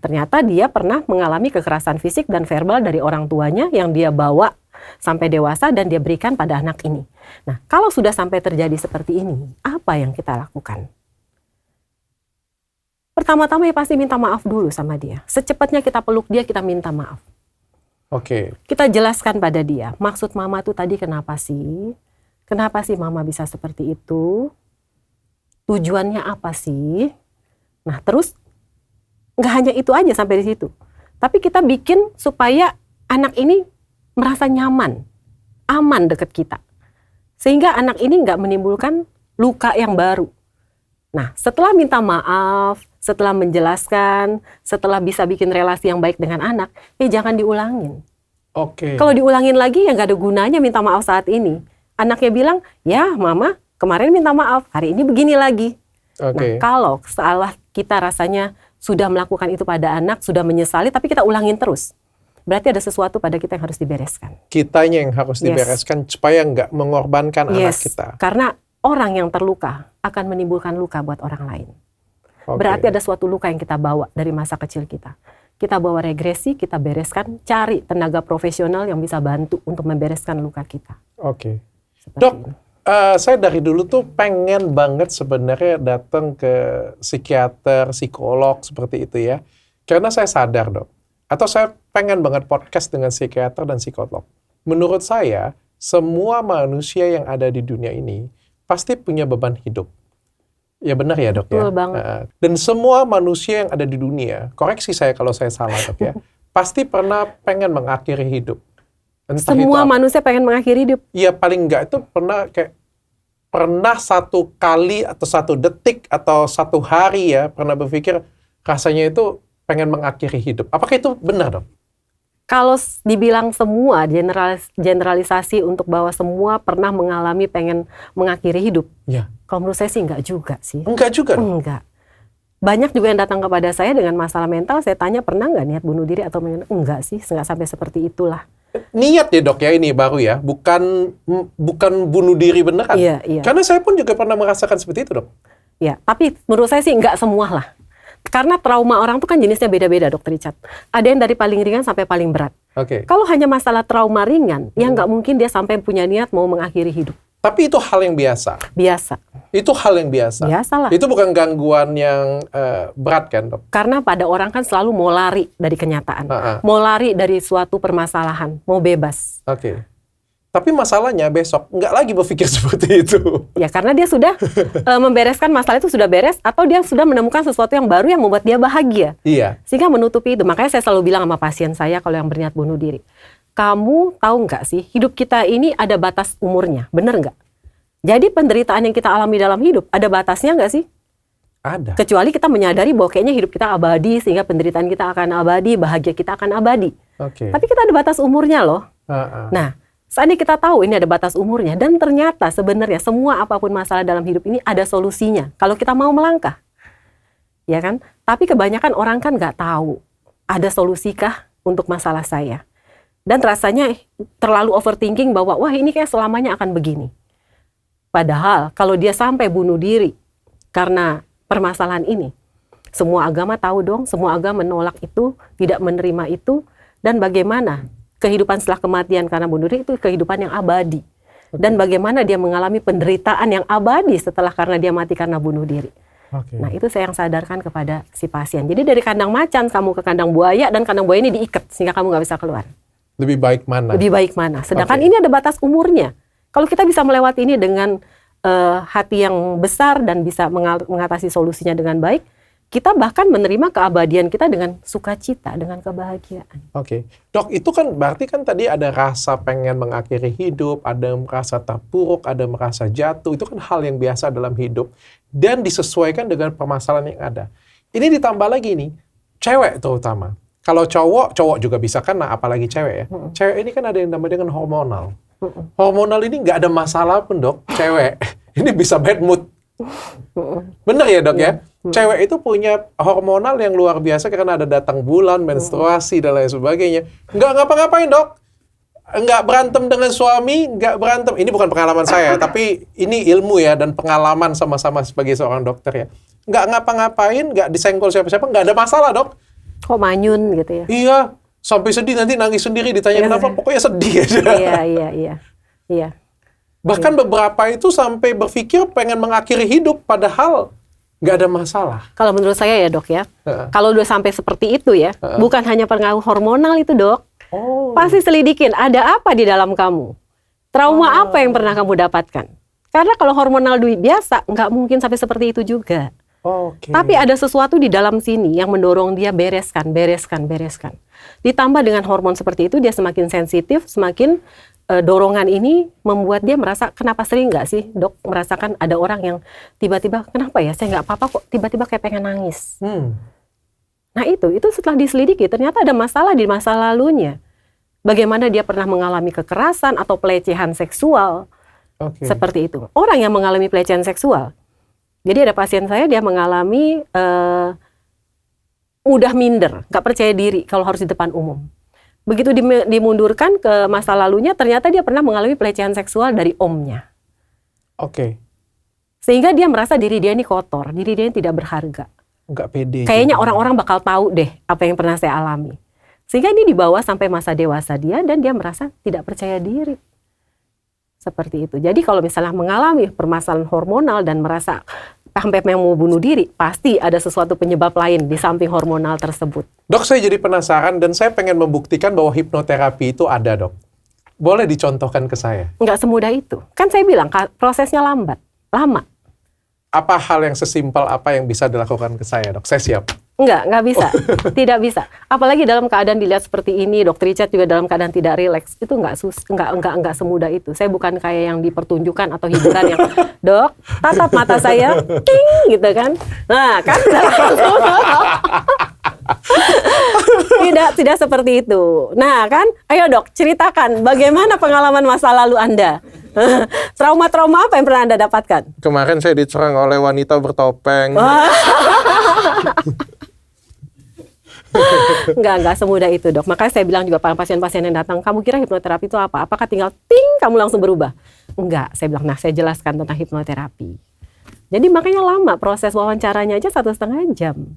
Ternyata dia pernah mengalami kekerasan fisik dan verbal dari orang tuanya yang dia bawa sampai dewasa dan dia berikan pada anak ini. Nah kalau sudah sampai terjadi seperti ini, apa yang kita lakukan? Pertama-tama ya pasti minta maaf dulu sama dia. Secepatnya kita peluk dia, kita minta maaf. Oke. Kita jelaskan pada dia, maksud mama tuh tadi kenapa sih? Kenapa sih mama bisa seperti itu? Tujuannya apa sih? Nah terus, nggak hanya itu aja sampai di situ. Tapi kita bikin supaya anak ini merasa nyaman, aman deket kita. Sehingga anak ini nggak menimbulkan luka yang baru. Nah setelah minta maaf, setelah menjelaskan, setelah bisa bikin relasi yang baik dengan anak, jangan diulangin. Oke. Kalau diulangin lagi ya nggak ada gunanya minta maaf saat ini. Anaknya bilang, ya mama kemarin minta maaf, hari ini begini lagi. Nah kalau salah kita rasanya sudah melakukan itu pada anak, sudah menyesali, tapi kita ulangin terus. Berarti ada sesuatu pada kita yang harus dibereskan. Kitanya yang harus dibereskan supaya nggak mengorbankan anak kita. Karena orang yang terluka akan menimbulkan luka buat orang lain. Berarti ada suatu luka yang kita bawa dari masa kecil kita. Kita bawa regresi, kita bereskan, cari tenaga profesional yang bisa bantu untuk membereskan luka kita. Oke. Dok, saya dari dulu tuh pengen banget sebenarnya datang ke psikiater, psikolog seperti itu ya. Karena saya sadar dok, atau saya pengen banget podcast dengan psikiater dan psikolog. Menurut saya, semua manusia yang ada di dunia ini pasti punya beban hidup. Ya benar ya dok ya. Betul banget. Dan semua manusia yang ada di dunia, koreksi saya kalau saya salah dok ya, pasti pernah pengen mengakhiri hidup. Entah semua manusia pengen mengakhiri hidup. Iya paling enggak itu pernah 1 kali atau 1 detik atau 1 hari ya pernah berpikir rasanya itu pengen mengakhiri hidup. Apakah itu benar dok? Kalau dibilang semua, generalisasi untuk bahwa semua pernah mengalami pengen mengakhiri hidup. Ya. Kalau menurut saya sih enggak juga sih. Enggak juga dok? Enggak. Banyak juga yang datang kepada saya dengan masalah mental, saya tanya pernah nggak niat bunuh diri atau enggak sih, enggak sampai seperti itulah. Niat ya dok ya ini baru ya, bukan bunuh diri beneran. Iya. Karena saya pun juga pernah merasakan seperti itu dok. Ya, tapi menurut saya sih enggak semua lah. Karena trauma orang tuh kan jenisnya beda-beda Dr. Richard. Ada yang dari paling ringan sampai paling berat. Oke. Kalau hanya masalah trauma ringan, ya nggak mungkin dia sampai punya niat mau mengakhiri hidup. Tapi itu hal yang biasa. Biasa. Itu hal yang biasa. Biasalah. Itu bukan gangguan yang berat kan dok? Karena pada orang kan selalu mau lari dari kenyataan. Mau lari dari suatu permasalahan. Mau bebas. Oke. Tapi masalahnya besok nggak lagi berpikir seperti itu. Ya karena dia sudah membereskan masalah itu sudah beres. Atau dia sudah menemukan sesuatu yang baru yang membuat dia bahagia. Iya. Sehingga menutupi itu. Makanya saya selalu bilang sama pasien saya kalau yang berniat bunuh diri. Kamu tahu nggak sih hidup kita ini ada batas umurnya. Bener nggak? Jadi penderitaan yang kita alami dalam hidup ada batasnya nggak sih? Ada. Kecuali kita menyadari bahwa kayaknya hidup kita abadi sehingga penderitaan kita akan abadi, bahagia kita akan abadi. Oke. Tapi kita ada batas umurnya loh. Nah, Seandainya kita tahu ini ada batas umurnya, dan ternyata sebenarnya semua apapun masalah dalam hidup ini ada solusinya. Kalau kita mau melangkah, ya kan? Tapi kebanyakan orang kan nggak tahu ada solusikah untuk masalah saya. Dan rasanya terlalu overthinking bahwa wah ini kayak selamanya akan begini. Padahal kalau dia sampai bunuh diri karena permasalahan ini, semua agama tahu dong, semua agama menolak itu, tidak menerima itu, dan bagaimana kehidupan setelah kematian karena bunuh diri itu kehidupan yang abadi. Dan bagaimana dia mengalami penderitaan yang abadi setelah karena dia mati karena bunuh diri. Nah itu saya yang sadarkan kepada si pasien. Jadi dari kandang macan kamu ke kandang buaya, dan kandang buaya ini diikat sehingga kamu nggak bisa keluar. Lebih baik mana? Lebih baik mana. Sedangkan ini ada batas umurnya. Kalau kita bisa melewati ini dengan hati yang besar dan bisa mengatasi solusinya dengan baik, kita bahkan menerima keabadian kita dengan sukacita, dengan kebahagiaan. Oke. Dok, itu kan berarti kan tadi ada rasa pengen mengakhiri hidup, ada merasa terpuruk, ada merasa jatuh. Itu kan hal yang biasa dalam hidup. Dan disesuaikan dengan permasalahan yang ada. Ini ditambah lagi nih, cewek terutama. Kalau cowok juga bisa kan, nah apalagi cewek ya. Cewek ini kan ada yang namanya dengan hormonal. Hormonal ini nggak ada masalah pun dok, cewek. Ini bisa bad mood. Bener ya dok ya? Cewek itu punya hormonal yang luar biasa karena ada datang bulan, menstruasi, dan lain sebagainya. Nggak ngapa-ngapain dok. Nggak berantem dengan suami, nggak berantem. Ini bukan pengalaman saya, tapi ini ilmu ya dan pengalaman sama-sama sebagai seorang dokter ya. Nggak ngapa-ngapain, nggak disenggol siapa-siapa, nggak ada masalah dok. Kok manyun gitu ya? Iya, sampai sedih nanti nangis sendiri ditanya kenapa, pokoknya sedih aja. Iya. Bahkan beberapa itu sampai berpikir pengen mengakhiri hidup, padahal nggak ada masalah. Kalau menurut saya ya dok ya, kalau udah sampai seperti itu ya, bukan hanya pengaruh hormonal itu dok, pasti selidikin ada apa di dalam kamu, trauma apa yang pernah kamu dapatkan. Karena kalau hormonal biasa nggak mungkin sampai seperti itu juga. Tapi ada sesuatu di dalam sini yang mendorong dia bereskan. Ditambah dengan hormon seperti itu, dia semakin sensitif, semakin dorongan ini membuat dia merasa, kenapa sering nggak sih dok merasakan ada orang yang tiba-tiba, kenapa ya saya nggak apa-apa kok tiba-tiba kayak pengen nangis. Nah itu setelah diselidiki ternyata ada masalah di masa lalunya. Bagaimana dia pernah mengalami kekerasan atau pelecehan seksual. Seperti itu. Orang yang mengalami pelecehan seksual. Jadi ada pasien saya, dia mengalami mudah minder, nggak percaya diri kalau harus di depan umum. Begitu dimundurkan ke masa lalunya, ternyata dia pernah mengalami pelecehan seksual dari omnya. Sehingga dia merasa diri dia ini kotor, diri dia ini tidak berharga. Nggak pede. Kayaknya orang-orang bakal tahu deh apa yang pernah saya alami. Sehingga ini dibawa sampai masa dewasa dia, dan dia merasa tidak percaya diri. Seperti itu. Jadi kalau misalnya mengalami permasalahan hormonal dan merasa sampai mau bunuh diri, pasti ada sesuatu penyebab lain di samping hormonal tersebut. Dok, saya jadi penasaran dan saya pengen membuktikan bahwa hipnoterapi itu ada, dok. Boleh dicontohkan ke saya? Nggak semudah itu. Kan saya bilang, prosesnya lama. Apa hal yang sesimpel apa yang bisa dilakukan ke saya, dok? Saya siap. Nggak bisa. Tidak bisa. Apalagi dalam keadaan dilihat seperti ini, Dr. Richard juga dalam keadaan tidak rileks. Itu nggak semudah itu. Saya bukan kayak yang dipertunjukkan atau hiburan yang, dok, tatap mata saya, ting, gitu kan. Nah, kan tidak seperti itu. Nah, kan, ayo dok, ceritakan bagaimana pengalaman masa lalu Anda. Trauma-trauma apa yang pernah Anda dapatkan? Kemarin saya diserang oleh wanita bertopeng. Enggak semudah itu dok. Makanya saya bilang juga pada pasien-pasien yang datang, kamu kira hipnoterapi itu apa? Apakah tinggal ting, kamu langsung berubah? Enggak, saya bilang, saya jelaskan tentang hipnoterapi. Jadi makanya lama, proses wawancaranya aja 1,5 jam.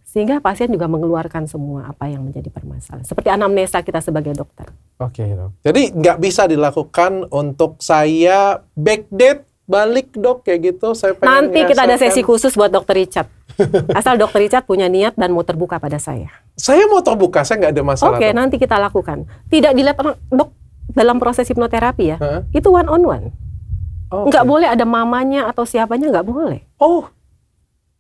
Sehingga pasien juga mengeluarkan semua apa yang menjadi permasalahan. Seperti anamnesa kita sebagai dokter. Dok. Jadi nggak bisa dilakukan untuk saya backdate, balik dok, kayak gitu. Saya pengen nanti kita ada sesi khusus buat Dr. Richard. Asal Dr. Richard punya niat dan mau terbuka pada saya. Saya mau terbuka, saya nggak ada masalah. Nanti kita lakukan. Tidak dilihat dok dalam proses hipnoterapi ya. Itu one on one. Nggak boleh ada mamanya atau siapanya, nggak boleh.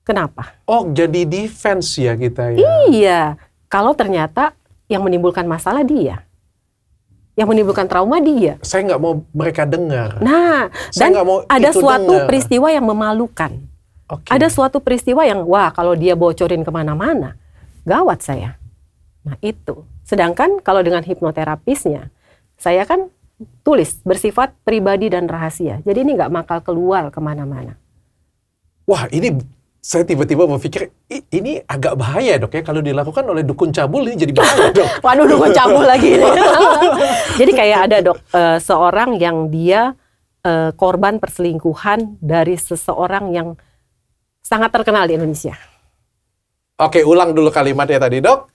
Kenapa? Jadi defense ya kita ya. Iya. Kalau ternyata yang menimbulkan masalah dia. Yang menimbulkan trauma dia. Saya nggak mau mereka dengar. Nah, dan ada suatu peristiwa yang memalukan. Ada suatu peristiwa yang, wah kalau dia bocorin kemana-mana, gawat saya. Nah itu. Sedangkan kalau dengan hipnoterapisnya, Saya kan tulis bersifat pribadi dan rahasia. Jadi ini nggak bakal keluar kemana-mana. Wah, ini saya tiba-tiba berpikir, ini agak bahaya dok ya, kalau dilakukan oleh dukun cabul ini jadi bahaya dok. Waduh, dukun cabul lagi. Jadi kayak ada dok, seorang yang dia korban perselingkuhan dari seseorang yang sangat terkenal di Indonesia. Oke, ulang dulu kalimatnya tadi dok.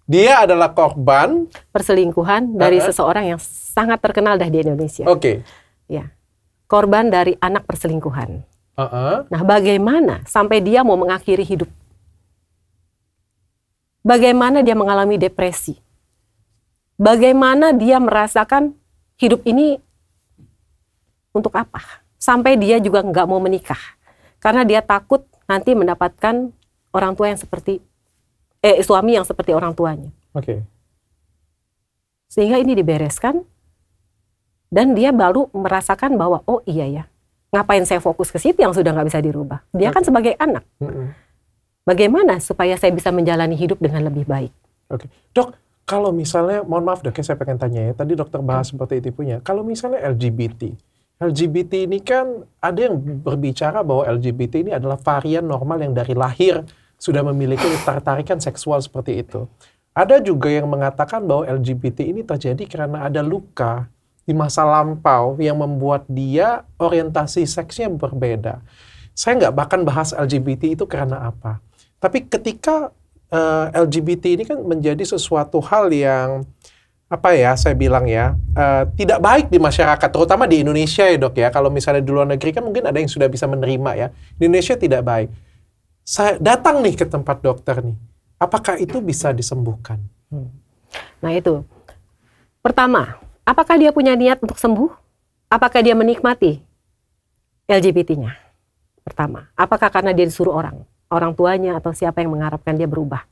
Dia adalah korban perselingkuhan dari seseorang yang sangat terkenal di Indonesia. Oke. Ya, korban dari anak perselingkuhan. Nah, bagaimana sampai dia mau mengakhiri hidup? Bagaimana dia mengalami depresi? Bagaimana dia merasakan hidup ini untuk apa? Sampai dia juga nggak mau menikah. Karena dia takut nanti mendapatkan orang tua yang seperti, suami yang seperti orang tuanya. Oke. Sehingga ini dibereskan, dan dia baru merasakan bahwa, oh iya ya, ngapain saya fokus ke situ yang sudah nggak bisa dirubah. Dia kan sebagai anak. Bagaimana supaya saya bisa menjalani hidup dengan lebih baik? Oke. Dok, kalau misalnya, mohon maaf dok, saya pengen tanya ya, tadi dokter bahas seperti itu punya. Kalau misalnya LGBT ini kan ada yang berbicara bahwa LGBT ini adalah varian normal yang dari lahir sudah memiliki ketertarikan seksual seperti itu. Ada juga yang mengatakan bahwa LGBT ini terjadi karena ada luka di masa lampau yang membuat dia orientasi seksnya berbeda. Saya nggak bahkan bahas LGBT itu karena apa. Tapi ketika LGBT ini kan menjadi sesuatu hal yang, apa ya, saya bilang ya, tidak baik di masyarakat, terutama di Indonesia ya dok ya. Kalau misalnya di luar negeri kan mungkin ada yang sudah bisa menerima ya. Di Indonesia tidak baik. Saya datang nih ke tempat dokter nih. Apakah itu bisa disembuhkan? Nah itu. Pertama, apakah dia punya niat untuk sembuh? Apakah dia menikmati LGBT-nya? Pertama, apakah karena dia disuruh orang tuanya atau siapa yang mengharapkan dia berubah?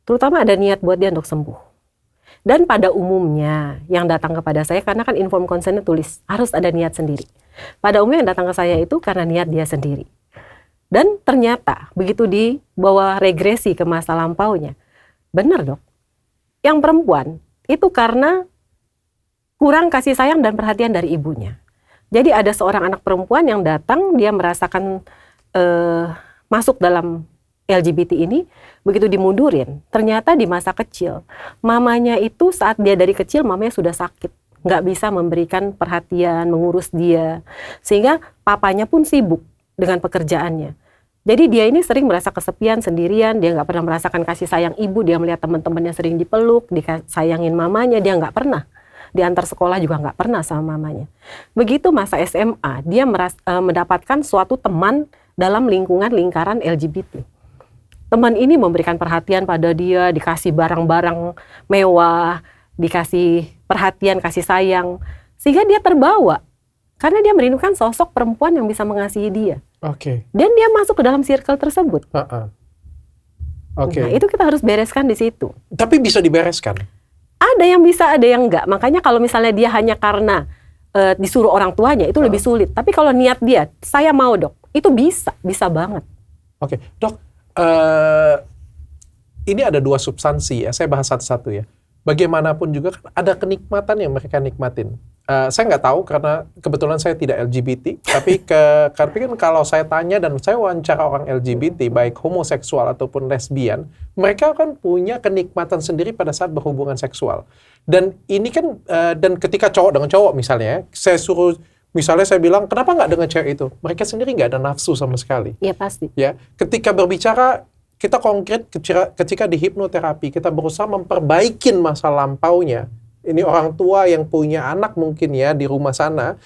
Terutama ada niat buat dia untuk sembuh. Dan pada umumnya yang datang kepada saya, karena kan informed consent tulis, harus ada niat sendiri. Pada umumnya yang datang ke saya itu karena niat dia sendiri. Dan ternyata begitu dibawa regresi ke masa lampaunya, benar dok, yang perempuan itu karena kurang kasih sayang dan perhatian dari ibunya. Jadi ada seorang anak perempuan yang datang, dia merasakan masuk dalam LGBT ini, begitu dimundurin, ternyata di masa kecil, mamanya itu saat dia dari kecil, mamanya sudah sakit, nggak bisa memberikan perhatian, mengurus dia, sehingga papanya pun sibuk dengan pekerjaannya. Jadi dia ini sering merasa kesepian, sendirian, dia nggak pernah merasakan kasih sayang ibu, dia melihat teman-temannya sering dipeluk, disayangin mamanya, dia nggak pernah. Diantar sekolah juga nggak pernah sama mamanya. Begitu masa SMA, dia mendapatkan suatu teman dalam lingkaran LGBT. Teman ini memberikan perhatian pada dia, dikasih barang-barang mewah, dikasih perhatian, kasih sayang, sehingga dia terbawa. Karena dia merindukan sosok perempuan yang bisa mengasihi dia. Oke. Dan dia masuk ke dalam circle tersebut. Oke. Nah, itu kita harus bereskan di situ. Tapi bisa dibereskan? Ada yang bisa, ada yang enggak. Makanya kalau misalnya dia hanya karena disuruh orang tuanya, itu lebih sulit. Tapi kalau niat dia, saya mau dok, itu bisa banget. Oke, dok, ini ada dua substansi ya, saya bahas satu-satu ya. Bagaimanapun juga kan ada kenikmatan yang mereka nikmatin. Saya nggak tahu karena kebetulan saya tidak LGBT, tapi kan kalau saya tanya dan saya wawancara orang LGBT, baik homoseksual ataupun lesbian, mereka kan punya kenikmatan sendiri pada saat berhubungan seksual. Dan ini kan, dan ketika cowok dengan cowok misalnya, saya suruh, misalnya saya bilang, kenapa nggak dengan cewek itu? Mereka sendiri nggak ada nafsu sama sekali. Iya pasti. Ya, ketika berbicara, kita konkret ketika di hipnoterapi, kita berusaha memperbaikin masa lampaunya. Ini orang tua yang punya anak mungkin ya di rumah sana,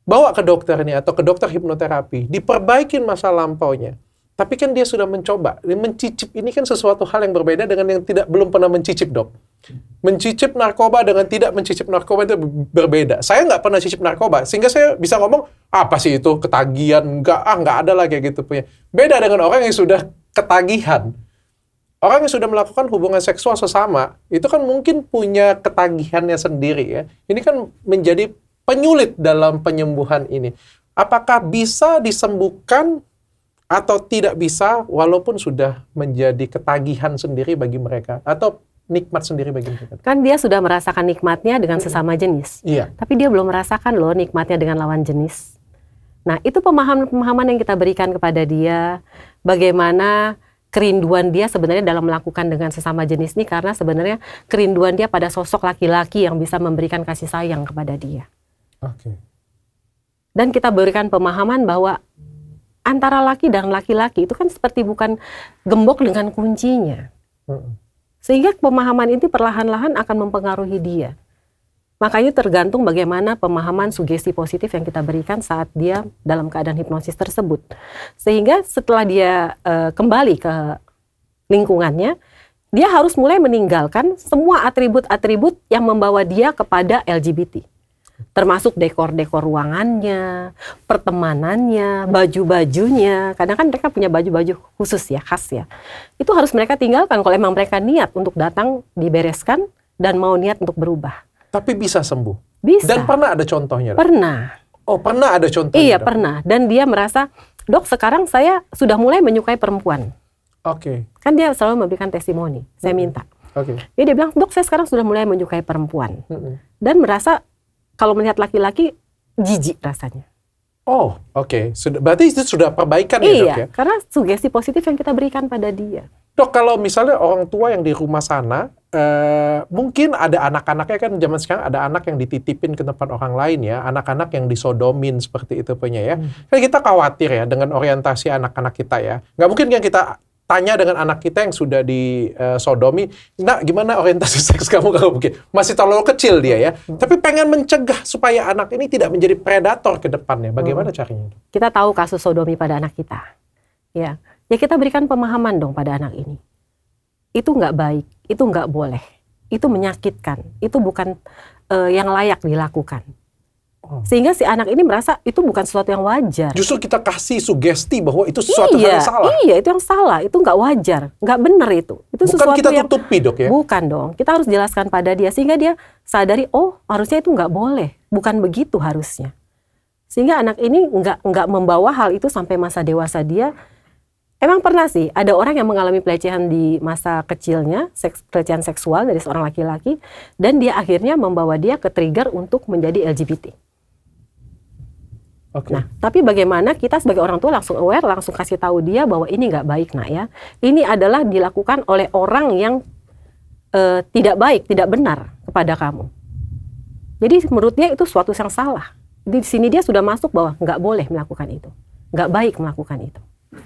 bawa ke dokter ini atau ke dokter hipnoterapi, diperbaikin masa lampaunya. Tapi kan dia sudah mencoba. Mencicip ini kan sesuatu hal yang berbeda dengan yang belum pernah mencicip, dok. Mencicip narkoba dengan tidak mencicip narkoba itu berbeda. Saya nggak pernah cicip narkoba, sehingga saya bisa ngomong, apa sih itu ketagihan? Nggak ada lah kayak gitu punya. Beda dengan orang yang sudah ketagihan. Orang yang sudah melakukan hubungan seksual sesama, itu kan mungkin punya ketagihannya sendiri ya. Ini kan menjadi penyulit dalam penyembuhan ini. Apakah bisa disembuhkan atau tidak bisa walaupun sudah menjadi ketagihan sendiri bagi mereka? Atau nikmat sendiri bagi mereka. Kan dia sudah merasakan nikmatnya dengan sesama jenis. Iya. Tapi dia belum merasakan loh nikmatnya dengan lawan jenis. Nah, itu pemahaman-pemahaman yang kita berikan kepada dia, bagaimana kerinduan dia sebenarnya dalam melakukan dengan sesama jenis ini, karena sebenarnya kerinduan dia pada sosok laki-laki yang bisa memberikan kasih sayang kepada dia. Oke. Dan kita berikan pemahaman bahwa antara laki dan laki-laki itu kan seperti bukan gembok dengan kuncinya. Sehingga pemahaman itu perlahan-lahan akan mempengaruhi dia. Makanya tergantung bagaimana pemahaman sugesti positif yang kita berikan saat dia dalam keadaan hipnosis tersebut. Sehingga setelah dia kembali ke lingkungannya, dia harus mulai meninggalkan semua atribut-atribut yang membawa dia kepada LGBT. Termasuk dekor-dekor ruangannya, pertemanannya, baju-bajunya. Kadang kan mereka punya baju-baju khusus ya, khas ya. Itu harus mereka tinggalkan kalau emang mereka niat untuk datang dibereskan dan mau niat untuk berubah. Tapi bisa sembuh? Bisa. Dan pernah ada contohnya? Dok? Pernah. Oh, pernah ada contohnya? Iya, Dok? pernah. Dan dia merasa, dok sekarang saya sudah mulai menyukai perempuan. Oke. Kan dia selalu memberikan testimoni, saya minta. Oke. Jadi dia bilang, dok saya sekarang sudah mulai menyukai perempuan. Dan merasa kalau melihat laki-laki, jijik rasanya. Oh, oke. Berarti itu sudah perbaikan ya, Dok Iya, ya? karena sugesti positif yang kita berikan pada dia. Dok, kalau misalnya orang tua yang di rumah sana, mungkin ada anak-anaknya kan zaman sekarang ada anak yang dititipin ke tempat orang lain ya, anak-anak yang disodomin seperti itu punya ya. Kan kita khawatir ya dengan orientasi anak-anak kita ya. Nggak mungkin kan kita tanya dengan anak kita yang sudah disodomi, nah gimana orientasi seks kamu kalau mungkin masih terlalu kecil dia ya. Tapi pengen mencegah supaya anak ini tidak menjadi predator ke depannya. Bagaimana caranya? Kita tahu kasus sodomi pada anak kita. Ya kita berikan pemahaman dong pada anak ini. Itu nggak baik, itu nggak boleh, itu menyakitkan, itu bukan yang layak dilakukan. Sehingga si anak ini merasa itu bukan sesuatu yang wajar. Justru kita kasih sugesti bahwa itu sesuatu hal yang salah. Iya, itu yang salah, itu nggak wajar, nggak benar itu. Itu bukan sesuatu kita yang tutupi dok ya? Bukan dong, kita harus jelaskan pada dia sehingga dia sadari, oh harusnya itu nggak boleh, bukan begitu harusnya. Sehingga anak ini nggak membawa hal itu sampai masa dewasa dia. Emang pernah sih ada orang yang mengalami pelecehan di masa kecilnya, pelecehan seksual dari seorang laki-laki, dan dia akhirnya membawa dia ke trigger untuk menjadi LGBT. Okay. Nah, tapi bagaimana kita sebagai orang tua langsung aware, langsung kasih tahu dia bahwa ini nggak baik nak ya. Ini adalah dilakukan oleh orang yang tidak baik, tidak benar kepada kamu. Jadi menurut dia itu suatu yang salah. Di sini dia sudah masuk bahwa nggak boleh melakukan itu, nggak baik melakukan itu.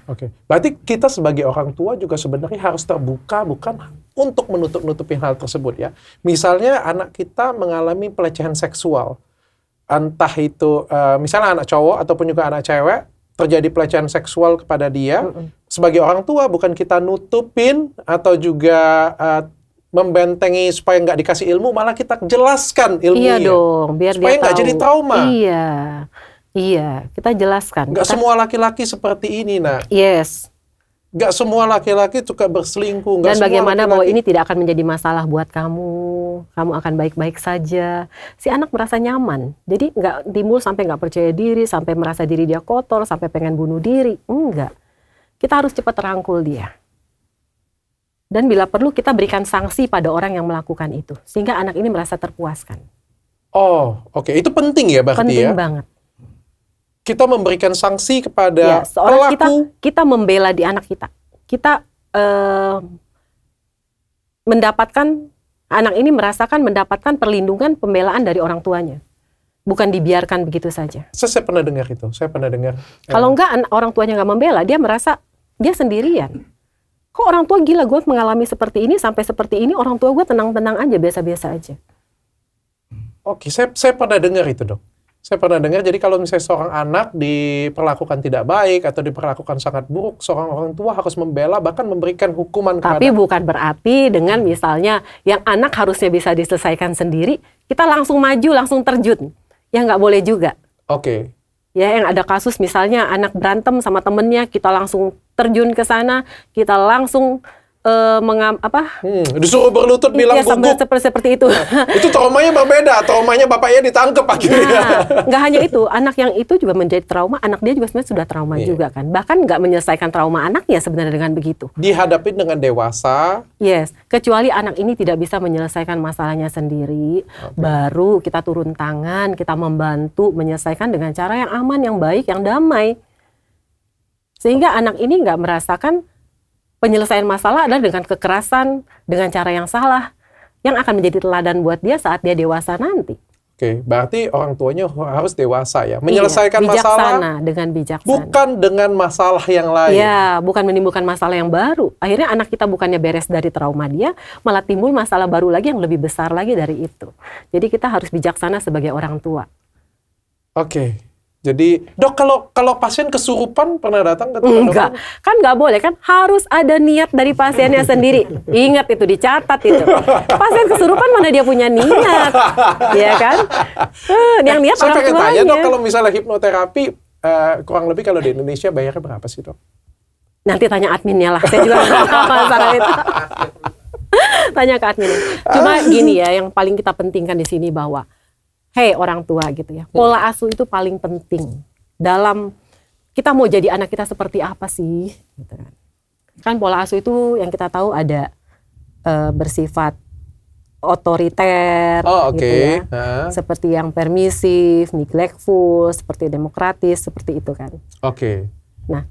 Oke, berarti kita sebagai orang tua juga sebenarnya harus terbuka bukan untuk menutup-nutupin hal tersebut ya. Misalnya anak kita mengalami pelecehan seksual. Entah itu misalnya anak cowok ataupun juga anak cewek terjadi pelecehan seksual kepada dia, sebagai orang tua bukan kita nutupin atau juga membentengi supaya nggak dikasih ilmu, malah kita jelaskan ilmunya. Iya dong, biar supaya dia nggak tahu. jadi trauma. Iya, kita jelaskan. Nggak semua laki-laki seperti ini, nah. Yes. Nggak semua laki-laki suka berselingkuh. Dan bagaimana bahwa ini tidak akan menjadi masalah buat kamu akan baik-baik saja. Si anak merasa nyaman, jadi nggak timbul sampai nggak percaya diri, sampai merasa diri dia kotor, sampai pengen bunuh diri. Enggak, kita harus cepat rangkul dia. Dan bila perlu kita berikan sanksi pada orang yang melakukan itu, sehingga anak ini merasa terpuaskan. Oh, oke. Itu penting ya berarti penting ya? Penting banget. Kita memberikan sanksi kepada seorang pelaku. Kita membela di anak kita. Kita anak ini mendapatkan perlindungan, pembelaan dari orang tuanya. Bukan dibiarkan begitu saja. Saya pernah dengar itu. Kalau enggak orang tuanya nggak membela, dia merasa dia sendirian. Kok orang tua gila, gue mengalami seperti ini sampai seperti ini, orang tua gue tenang-tenang aja, biasa-biasa aja. Oke, saya pernah dengar itu dok. Saya pernah dengar, jadi kalau misalnya seorang anak diperlakukan tidak baik atau diperlakukan sangat buruk, seorang orang tua harus membela, bahkan memberikan hukuman kepada... Tapi bukan berarti dengan misalnya yang anak harusnya bisa diselesaikan sendiri, kita langsung maju, langsung terjun. Ya nggak boleh juga. Oke. Ya yang ada kasus misalnya anak berantem sama temennya, kita langsung terjun ke sana, kita langsung Disuruh berlutut bilang gugup. Seperti itu. Itu traumanya berbeda. Traumanya bapaknya ditangkap akhirnya. Nggak hanya itu, anak yang itu juga menjadi trauma, anak dia juga sebenarnya sudah trauma juga kan. Bahkan nggak menyelesaikan trauma anaknya sebenarnya dengan begitu. Dihadapi dengan dewasa. Yes, kecuali anak ini tidak bisa menyelesaikan masalahnya sendiri, baru kita turun tangan, kita membantu menyelesaikan dengan cara yang aman, yang baik, yang damai. Sehingga anak ini nggak merasakan penyelesaian masalah adalah dengan kekerasan, dengan cara yang salah, yang akan menjadi teladan buat dia saat dia dewasa nanti. Oke, berarti orang tuanya harus dewasa ya, menyelesaikan bijaksana, dengan bijaksana. Bukan dengan masalah yang lain. Ya, bukan menimbulkan masalah yang baru. Akhirnya anak kita bukannya beres dari trauma dia, malah timbul masalah baru lagi yang lebih besar lagi dari itu. Jadi kita harus bijaksana sebagai orang tua. Oke. Jadi, Dok, kalau pasien kesurupan pernah datang ke tempat Enggak, kan nggak boleh kan, harus ada niat dari pasiennya sendiri. Ingat itu, dicatat itu. Pasien kesurupan mana dia punya niat, ya kan? Yang niat saya orang pengen tuanya. tanya, Dok, kalau misalnya hipnoterapi, kurang lebih kalau di Indonesia bayarnya berapa sih, Dok? Nanti tanya adminnya lah, saya juga nggak tahu masalah itu. Tanya ke adminnya. Cuma gini ya, yang paling kita pentingkan di sini bahwa hei orang tua gitu ya, pola asuh itu paling penting dalam kita mau jadi anak kita seperti apa sih, gitu kan. Kan pola asuh itu yang kita tahu ada bersifat otoriter, gitu ya, seperti yang permisif, neglectful, seperti demokratis, seperti itu kan. Nah,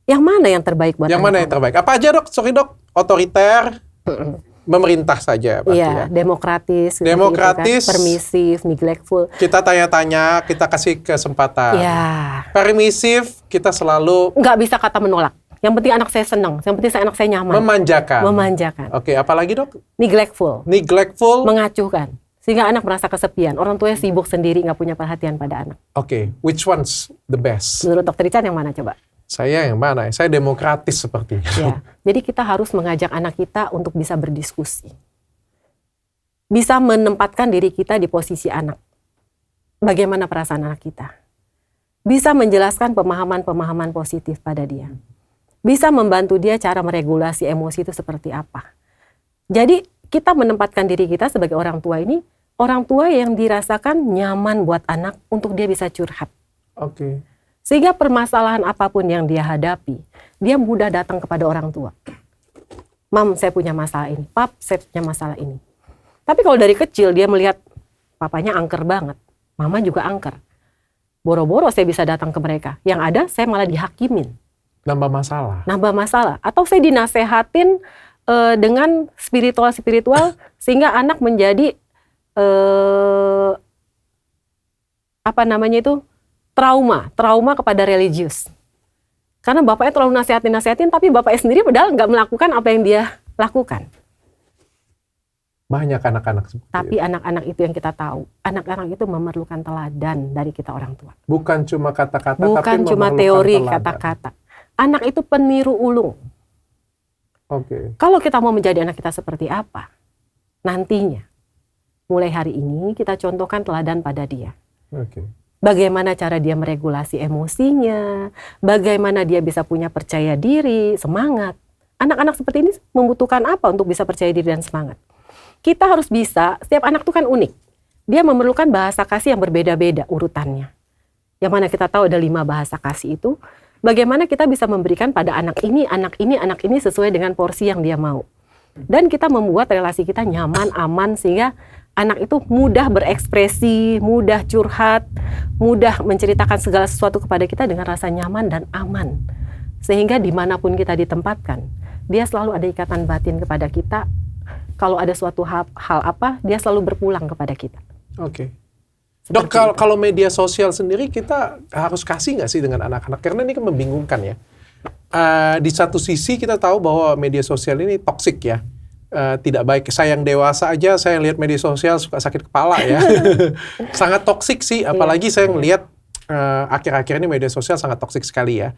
yang mana yang terbaik buat yang mana yang terbaik? Apa aja, Dok? Sorry, Dok. Otoriter. Memerintah saja berarti ya. Demokratis, demokratis, kan? Permisif, neglectful. Kita tanya-tanya, kita kasih kesempatan. Ya. Permisif, kita selalu nggak bisa kata menolak. Yang penting anak saya senang, yang penting anak saya nyaman. Memanjakan. Oke, apalagi, Dok? Neglectful. Mengacuhkan. Sehingga anak merasa kesepian. Orang tuanya sibuk sendiri, nggak punya perhatian pada anak. Oke, which one's the best? Menurut Dr. Richard yang mana coba? Saya yang mana? Saya demokratis sepertinya. Ya, jadi kita harus mengajak anak kita untuk bisa berdiskusi. Bisa menempatkan diri kita di posisi anak. Bagaimana perasaan anak kita. Bisa menjelaskan pemahaman-pemahaman positif pada dia. Bisa membantu dia cara meregulasi emosi itu seperti apa. Jadi kita menempatkan diri kita sebagai orang tua ini, orang tua yang dirasakan nyaman buat anak untuk dia bisa curhat. Oke. Sehingga permasalahan apapun yang dia hadapi, dia mudah datang kepada orang tua. Mam, saya punya masalah ini. Pap, saya punya masalah ini. Tapi kalau dari kecil dia melihat papanya angker banget, mama juga angker. Boro-boro saya bisa datang ke mereka. Yang ada saya malah dihakimin. Nambah masalah. Atau saya dinasehatin dengan spiritual sehingga anak menjadi trauma kepada religius. Karena bapaknya terlalu nasihatin, tapi bapaknya sendiri padahal nggak melakukan apa yang dia lakukan. Banyak anak-anak seperti itu. Tapi anak-anak itu yang kita tahu, anak-anak itu memerlukan teladan dari kita orang tua. Bukan cuma kata-kata, bukan tapi cuma teori teladan. Kata-kata. Anak itu peniru ulung. Oke. Kalau kita mau menjadi anak kita seperti apa, nantinya, mulai hari ini kita contohkan teladan pada dia. Oke. Bagaimana cara dia meregulasi emosinya, bagaimana dia bisa punya percaya diri, semangat. Anak-anak seperti ini membutuhkan apa untuk bisa percaya diri dan semangat? Kita harus bisa, setiap anak itu kan unik. Dia memerlukan bahasa kasih yang berbeda-beda urutannya. Yang mana kita tahu ada 5 bahasa kasih itu. Bagaimana kita bisa memberikan pada anak ini sesuai dengan porsi yang dia mau. Dan kita membuat relasi kita nyaman, aman, sehingga anak itu mudah berekspresi, mudah curhat, mudah menceritakan segala sesuatu kepada kita dengan rasa nyaman dan aman. Sehingga dimanapun kita ditempatkan, dia selalu ada ikatan batin kepada kita. Kalau ada suatu hal apa, dia selalu berpulang kepada kita. Oke. Dok, kalau media sosial sendiri kita harus kasih nggak sih dengan anak-anak? Karena ini kan membingungkan ya. Di satu sisi kita tahu bahwa media sosial ini toksik ya. Tidak baik. Saya yang dewasa aja, saya lihat media sosial suka sakit kepala ya. Sangat toksik sih, apalagi saya ngelihat akhir-akhir ini media sosial sangat toksik sekali ya.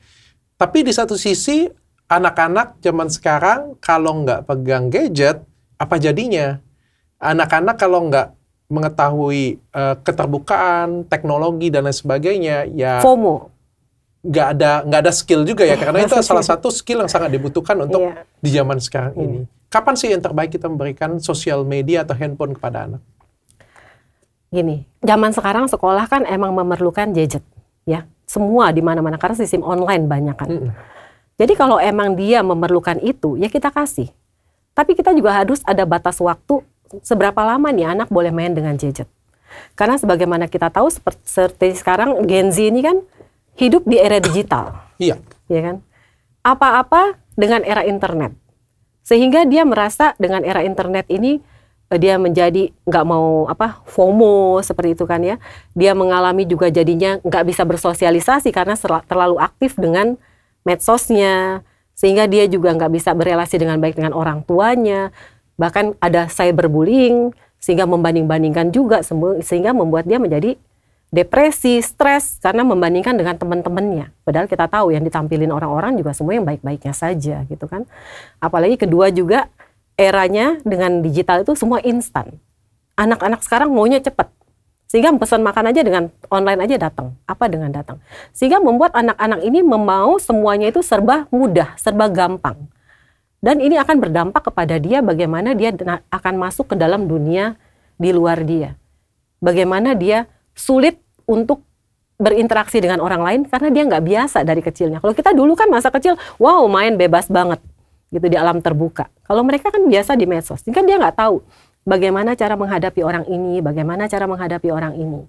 Tapi di satu sisi, anak-anak zaman sekarang kalau nggak pegang gadget, apa jadinya? Anak-anak kalau nggak mengetahui keterbukaan, teknologi, dan lain sebagainya, ya... FOMO. nggak ada skill juga ya, karena itu salah satu skill yang sangat dibutuhkan untuk di zaman sekarang ini. Kapan sih yang terbaik kita memberikan sosial media atau handphone kepada anak? Gini, zaman sekarang sekolah kan emang memerlukan gadget, ya. Semua di mana-mana karena sistem online banyak kan. Jadi kalau emang dia memerlukan itu, ya kita kasih. Tapi kita juga harus ada batas waktu seberapa lama nih anak boleh main dengan gadget. Karena sebagaimana kita tahu seperti sekarang Gen Z ini kan hidup di era digital. Iya. Ya kan? Apa-apa dengan era internet. Sehingga dia merasa dengan era internet ini dia menjadi nggak mau FOMO seperti itu kan ya. Dia mengalami juga jadinya nggak bisa bersosialisasi karena terlalu aktif dengan medsosnya. Sehingga dia juga nggak bisa berelasi dengan baik dengan orang tuanya. Bahkan ada cyberbullying sehingga membanding-bandingkan juga sehingga membuat dia menjadi depresi, stres karena membandingkan dengan teman-temannya. Padahal kita tahu yang ditampilin orang-orang juga semua yang baik-baiknya saja gitu kan. Apalagi kedua juga eranya dengan digital itu semua instan. Anak-anak sekarang maunya cepat. Sehingga pesan makan aja dengan online aja datang. Apa dengan datang. Sehingga membuat anak-anak ini mau semuanya itu serba mudah, serba gampang. Dan ini akan berdampak kepada dia bagaimana dia akan masuk ke dalam dunia di luar dia. Bagaimana dia sulit untuk berinteraksi dengan orang lain karena dia nggak biasa dari kecilnya. Kalau kita dulu kan masa kecil, wow main bebas banget gitu di alam terbuka. Kalau mereka kan biasa di medsos, kan dia nggak tahu bagaimana cara menghadapi orang ini, bagaimana cara menghadapi orang ini.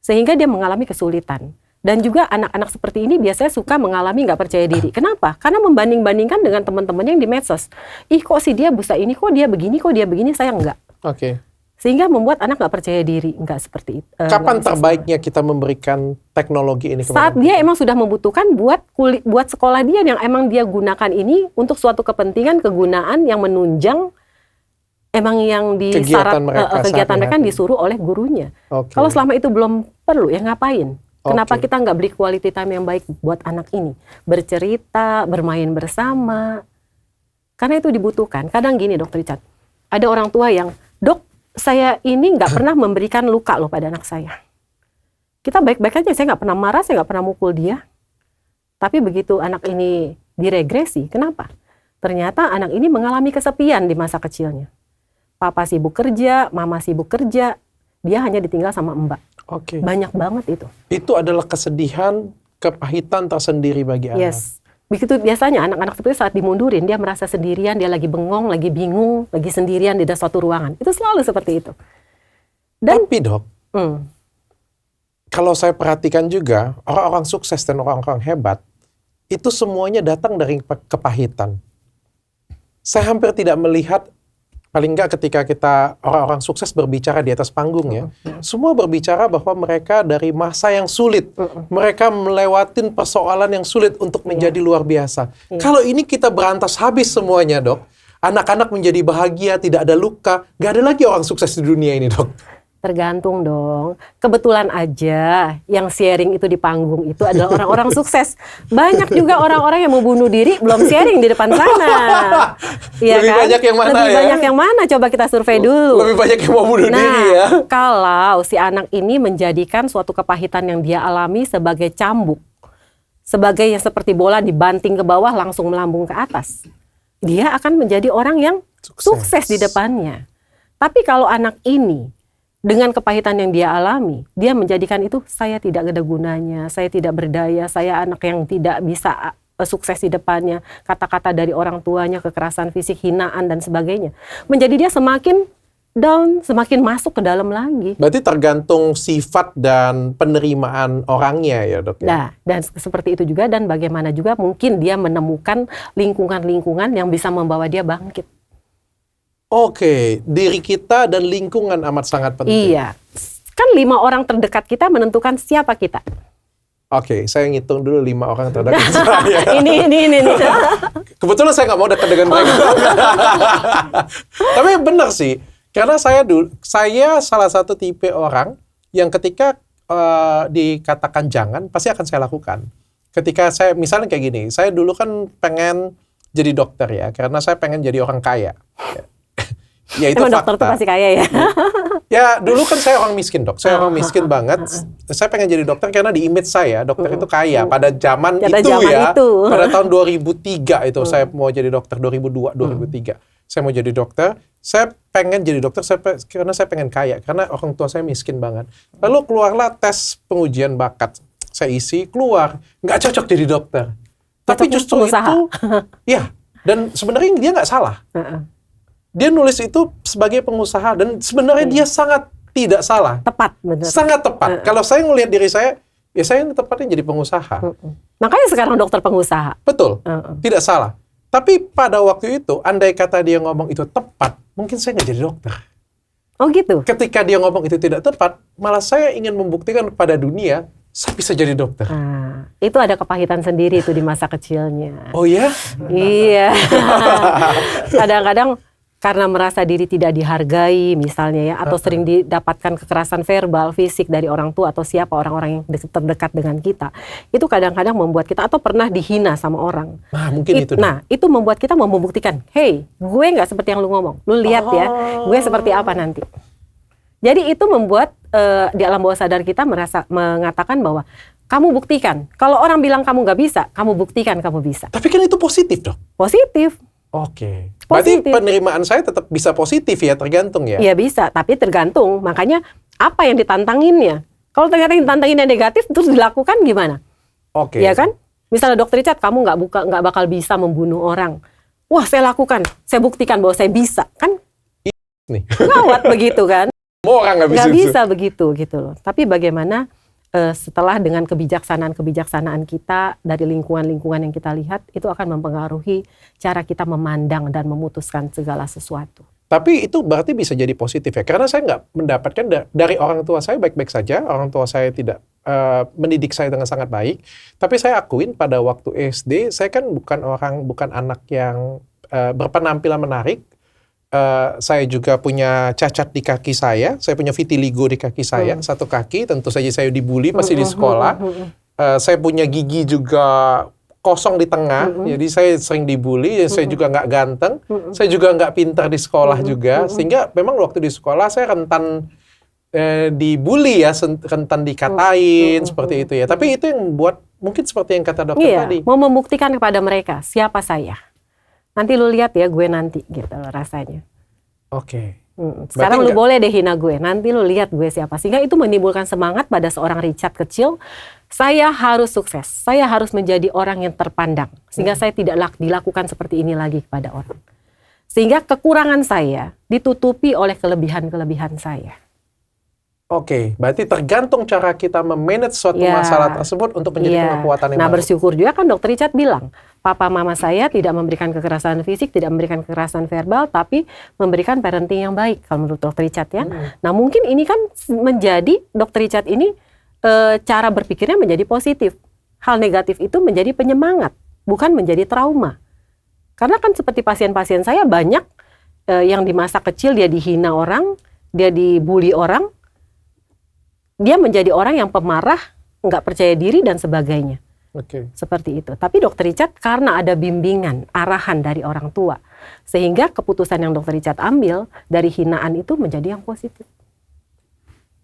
Sehingga dia mengalami kesulitan. Dan juga anak-anak seperti ini biasanya suka mengalami nggak percaya diri. Kenapa? Karena membanding-bandingkan dengan teman-temannya yang di medsos. Ih kok si dia bisa ini, kok dia begini, saya enggak. Oke. Sehingga membuat anak nggak percaya diri, nggak seperti itu. Kapan terbaiknya kita memberikan teknologi ini? Saat dia emang sudah membutuhkan buat sekolah dia yang emang dia gunakan ini untuk suatu kepentingan, kegunaan yang menunjang emang yang kegiatan mereka disuruh oleh gurunya. Kalau selama itu belum perlu, ya ngapain? Kenapa kita nggak beri quality time yang baik buat anak ini? Bercerita, bermain bersama. Karena itu dibutuhkan. Kadang gini Dr. Richard, ada orang tua yang, dok, saya ini nggak pernah memberikan luka loh pada anak saya. Kita baik-baik aja, saya nggak pernah marah, saya nggak pernah mukul dia. Tapi begitu anak ini diregresi, kenapa? Ternyata anak ini mengalami kesepian di masa kecilnya. Papa sibuk kerja, mama sibuk kerja, dia hanya ditinggal sama mbak. Banyak banget itu. Itu adalah kesedihan, kepahitan tersendiri bagi anak. Yes. Begitu biasanya anak-anak seperti saat dimundurin, dia merasa sendirian, dia lagi bengong, lagi bingung, lagi sendirian di dalam suatu ruangan. Itu selalu seperti itu. Tapi dok, kalau saya perhatikan juga, orang-orang sukses dan orang-orang hebat, itu semuanya datang dari kepahitan. Saya hampir tidak melihat, paling enggak ketika kita orang-orang sukses berbicara di atas panggung ya, semua berbicara bahwa mereka dari masa yang sulit, mereka melewatin persoalan yang sulit untuk menjadi luar biasa. Kalau ini kita berantas habis semuanya dok, anak-anak menjadi bahagia, tidak ada luka, gak ada lagi orang sukses di dunia ini dok. Tergantung dong. Kebetulan aja yang sharing itu di panggung itu adalah orang-orang sukses. Banyak juga orang-orang yang mau bunuh diri belum sharing di depan sana. Iya Lebih kan? banyak yang mana Lebih banyak yang mana? Coba kita survei dulu. Lebih banyak yang mau bunuh diri ya. Kalau si anak ini menjadikan suatu kepahitan yang dia alami sebagai cambuk. Sebagai yang seperti bola dibanting ke bawah langsung melambung ke atas. Dia akan menjadi orang yang sukses di depannya. Tapi kalau anak ini dengan kepahitan yang dia alami, dia menjadikan itu saya tidak ada gunanya, saya tidak berdaya, saya anak yang tidak bisa sukses di depannya, kata-kata dari orang tuanya, kekerasan fisik, hinaan dan sebagainya. Menjadi dia semakin down, semakin masuk ke dalam lagi. Berarti tergantung sifat dan penerimaan orangnya ya dok? Nah, dan seperti itu juga dan bagaimana juga mungkin dia menemukan lingkungan-lingkungan yang bisa membawa dia bangkit. Diri kita dan lingkungan amat sangat penting. Iya, kan 5 orang terdekat kita menentukan siapa kita. Saya ngitung dulu 5 orang terdekat saya. Ini. Kebetulan saya nggak mau dekat dengan mereka. Tapi benar sih, karena saya salah satu tipe orang yang ketika dikatakan jangan, pasti akan saya lakukan. Ketika saya, misalnya kayak gini, saya dulu kan pengen jadi dokter ya, karena saya pengen jadi orang kaya. Ya itu emang fakta. Dokter tuh pasti kaya ya. Ya, dulu kan saya orang miskin, Dok. Saya orang miskin banget. Saya pengen jadi dokter karena di image saya, dokter itu kaya. Pada zaman pada tahun 2003 itu saya mau jadi dokter, 2002, 2003. Saya mau jadi dokter. Saya pengen jadi dokter karena saya pengen kaya. Karena orang tua saya miskin banget. Lalu keluarlah tes pengujian bakat. Saya isi, keluar. Nggak cocok jadi dokter. Tapi justru itu, ya. Dan sebenarnya dia nggak salah. Dia nulis itu sebagai pengusaha dan sebenarnya dia sangat tidak salah. Tepat, benar. Sangat tepat. Kalau saya ngelihat diri saya, ya saya tepatnya jadi pengusaha. Makanya sekarang dokter pengusaha. Betul, tidak salah. Tapi pada waktu itu, andai kata dia ngomong itu tepat, mungkin saya nggak jadi dokter. Oh gitu? Ketika dia ngomong itu tidak tepat, malah saya ingin membuktikan kepada dunia, saya bisa jadi dokter. Itu ada kepahitan sendiri itu di masa kecilnya. Oh ya? Iya. Kadang-kadang karena merasa diri tidak dihargai misalnya ya, atau sering didapatkan kekerasan verbal, fisik dari orang tua atau siapa orang-orang yang terdekat dengan kita, itu kadang-kadang membuat kita atau pernah dihina sama orang. Nah mungkin itu. Nah itu membuat kita mau membuktikan, hey, gue nggak seperti yang lu ngomong, lu lihat ya, gue seperti apa nanti. Jadi itu membuat di alam bawah sadar kita mengatakan bahwa kamu buktikan. Kalau orang bilang kamu nggak bisa, kamu buktikan kamu bisa. Tapi kan itu positif, Dok. Positif. Oke. Berarti penerimaan saya tetap bisa positif ya, tergantung ya? Iya bisa, tapi tergantung. Makanya apa yang ditantanginnya. Kalau ternyata yang ditantanginnya negatif, terus dilakukan gimana? Oke. Iya kan? Misalnya Dokter Richard, kamu nggak bakal bisa membunuh orang. Wah, saya lakukan. Saya buktikan bahwa saya bisa. Kan? Nih. Ngawat begitu kan? Mau orang nggak bisa begitu gitu loh. Tapi bagaimana setelah dengan kebijaksanaan kita dari lingkungan-lingkungan yang kita lihat, itu akan mempengaruhi cara kita memandang dan memutuskan segala sesuatu. Tapi itu berarti bisa jadi positif ya, karena saya nggak mendapatkan dari orang tua saya baik-baik saja, orang tua saya tidak mendidik saya dengan sangat baik. Tapi saya akuin pada waktu SD, saya kan bukan anak yang berpenampilan menarik. Saya juga punya cacat di kaki saya punya vitiligo di kaki saya, satu kaki, tentu saja saya dibully pasti di sekolah. Saya punya gigi juga kosong di tengah, jadi saya sering dibully, saya juga nggak ganteng, saya juga nggak pintar di sekolah juga, sehingga memang waktu di sekolah saya rentan dibully ya, rentan dikatain, seperti itu ya. Tapi itu yang membuat, mungkin seperti yang kata dokter tadi. Mau membuktikan kepada mereka, siapa saya. Nanti lu lihat ya gue nanti gitu loh rasanya. Oke. Sekarang lu boleh deh hina gue, nanti lu lihat gue siapa. Sehingga itu menimbulkan semangat pada seorang Richard kecil. Saya harus sukses, saya harus menjadi orang yang terpandang. Sehingga saya tidak dilakukan seperti ini lagi kepada orang. Sehingga kekurangan saya ditutupi oleh kelebihan-kelebihan saya. Oke, berarti tergantung cara kita memanage suatu masalah tersebut untuk menjadi kekuatan yang baru. Bersyukur juga kan Dokter Richard bilang, papa mama saya tidak memberikan kekerasan fisik, tidak memberikan kekerasan verbal, tapi memberikan parenting yang baik kalau menurut Dokter Richard ya. Nah mungkin ini kan menjadi Dokter Richard ini cara berpikirnya menjadi positif. Hal negatif itu menjadi penyemangat, bukan menjadi trauma. Karena kan seperti pasien-pasien saya banyak yang di masa kecil dia dihina orang, dia dibully orang, dia menjadi orang yang pemarah, nggak percaya diri dan sebagainya. Seperti itu. Tapi Dokter Richard karena ada bimbingan, arahan dari orang tua, sehingga keputusan yang Dokter Richard ambil dari hinaan itu menjadi yang positif.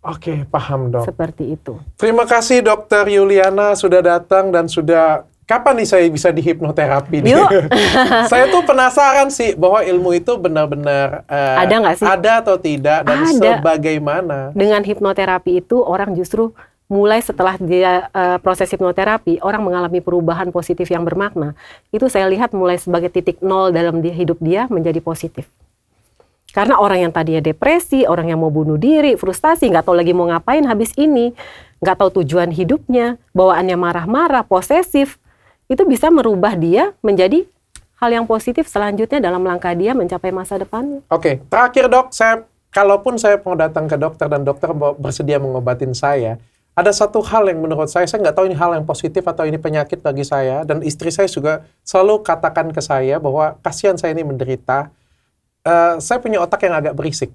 Oke, paham dok. Seperti itu. Terima kasih Dokter Yuliana sudah datang dan sudah. Kapan nih saya bisa dihipnoterapi? Saya tuh penasaran sih bahwa ilmu itu benar-benar ada nggak sih? Ada atau tidak dan sebagaimana? Dengan hipnoterapi itu orang justru mulai setelah dia proses hipnoterapi, orang mengalami perubahan positif yang bermakna. Itu saya lihat mulai sebagai titik nol dalam hidup dia menjadi positif. Karena orang yang tadinya depresi, orang yang mau bunuh diri, frustasi, nggak tahu lagi mau ngapain habis ini, nggak tahu tujuan hidupnya, bawaannya marah-marah, posesif, itu bisa merubah dia menjadi hal yang positif selanjutnya dalam langkah dia mencapai masa depannya. Oke, terakhir dok, kalaupun saya mau datang ke dokter dan dokter bersedia mengobatin saya, ada satu hal yang menurut saya nggak tahu ini hal yang positif atau ini penyakit bagi saya, dan istri saya juga selalu katakan ke saya bahwa kasihan saya ini menderita. Saya punya otak yang agak berisik.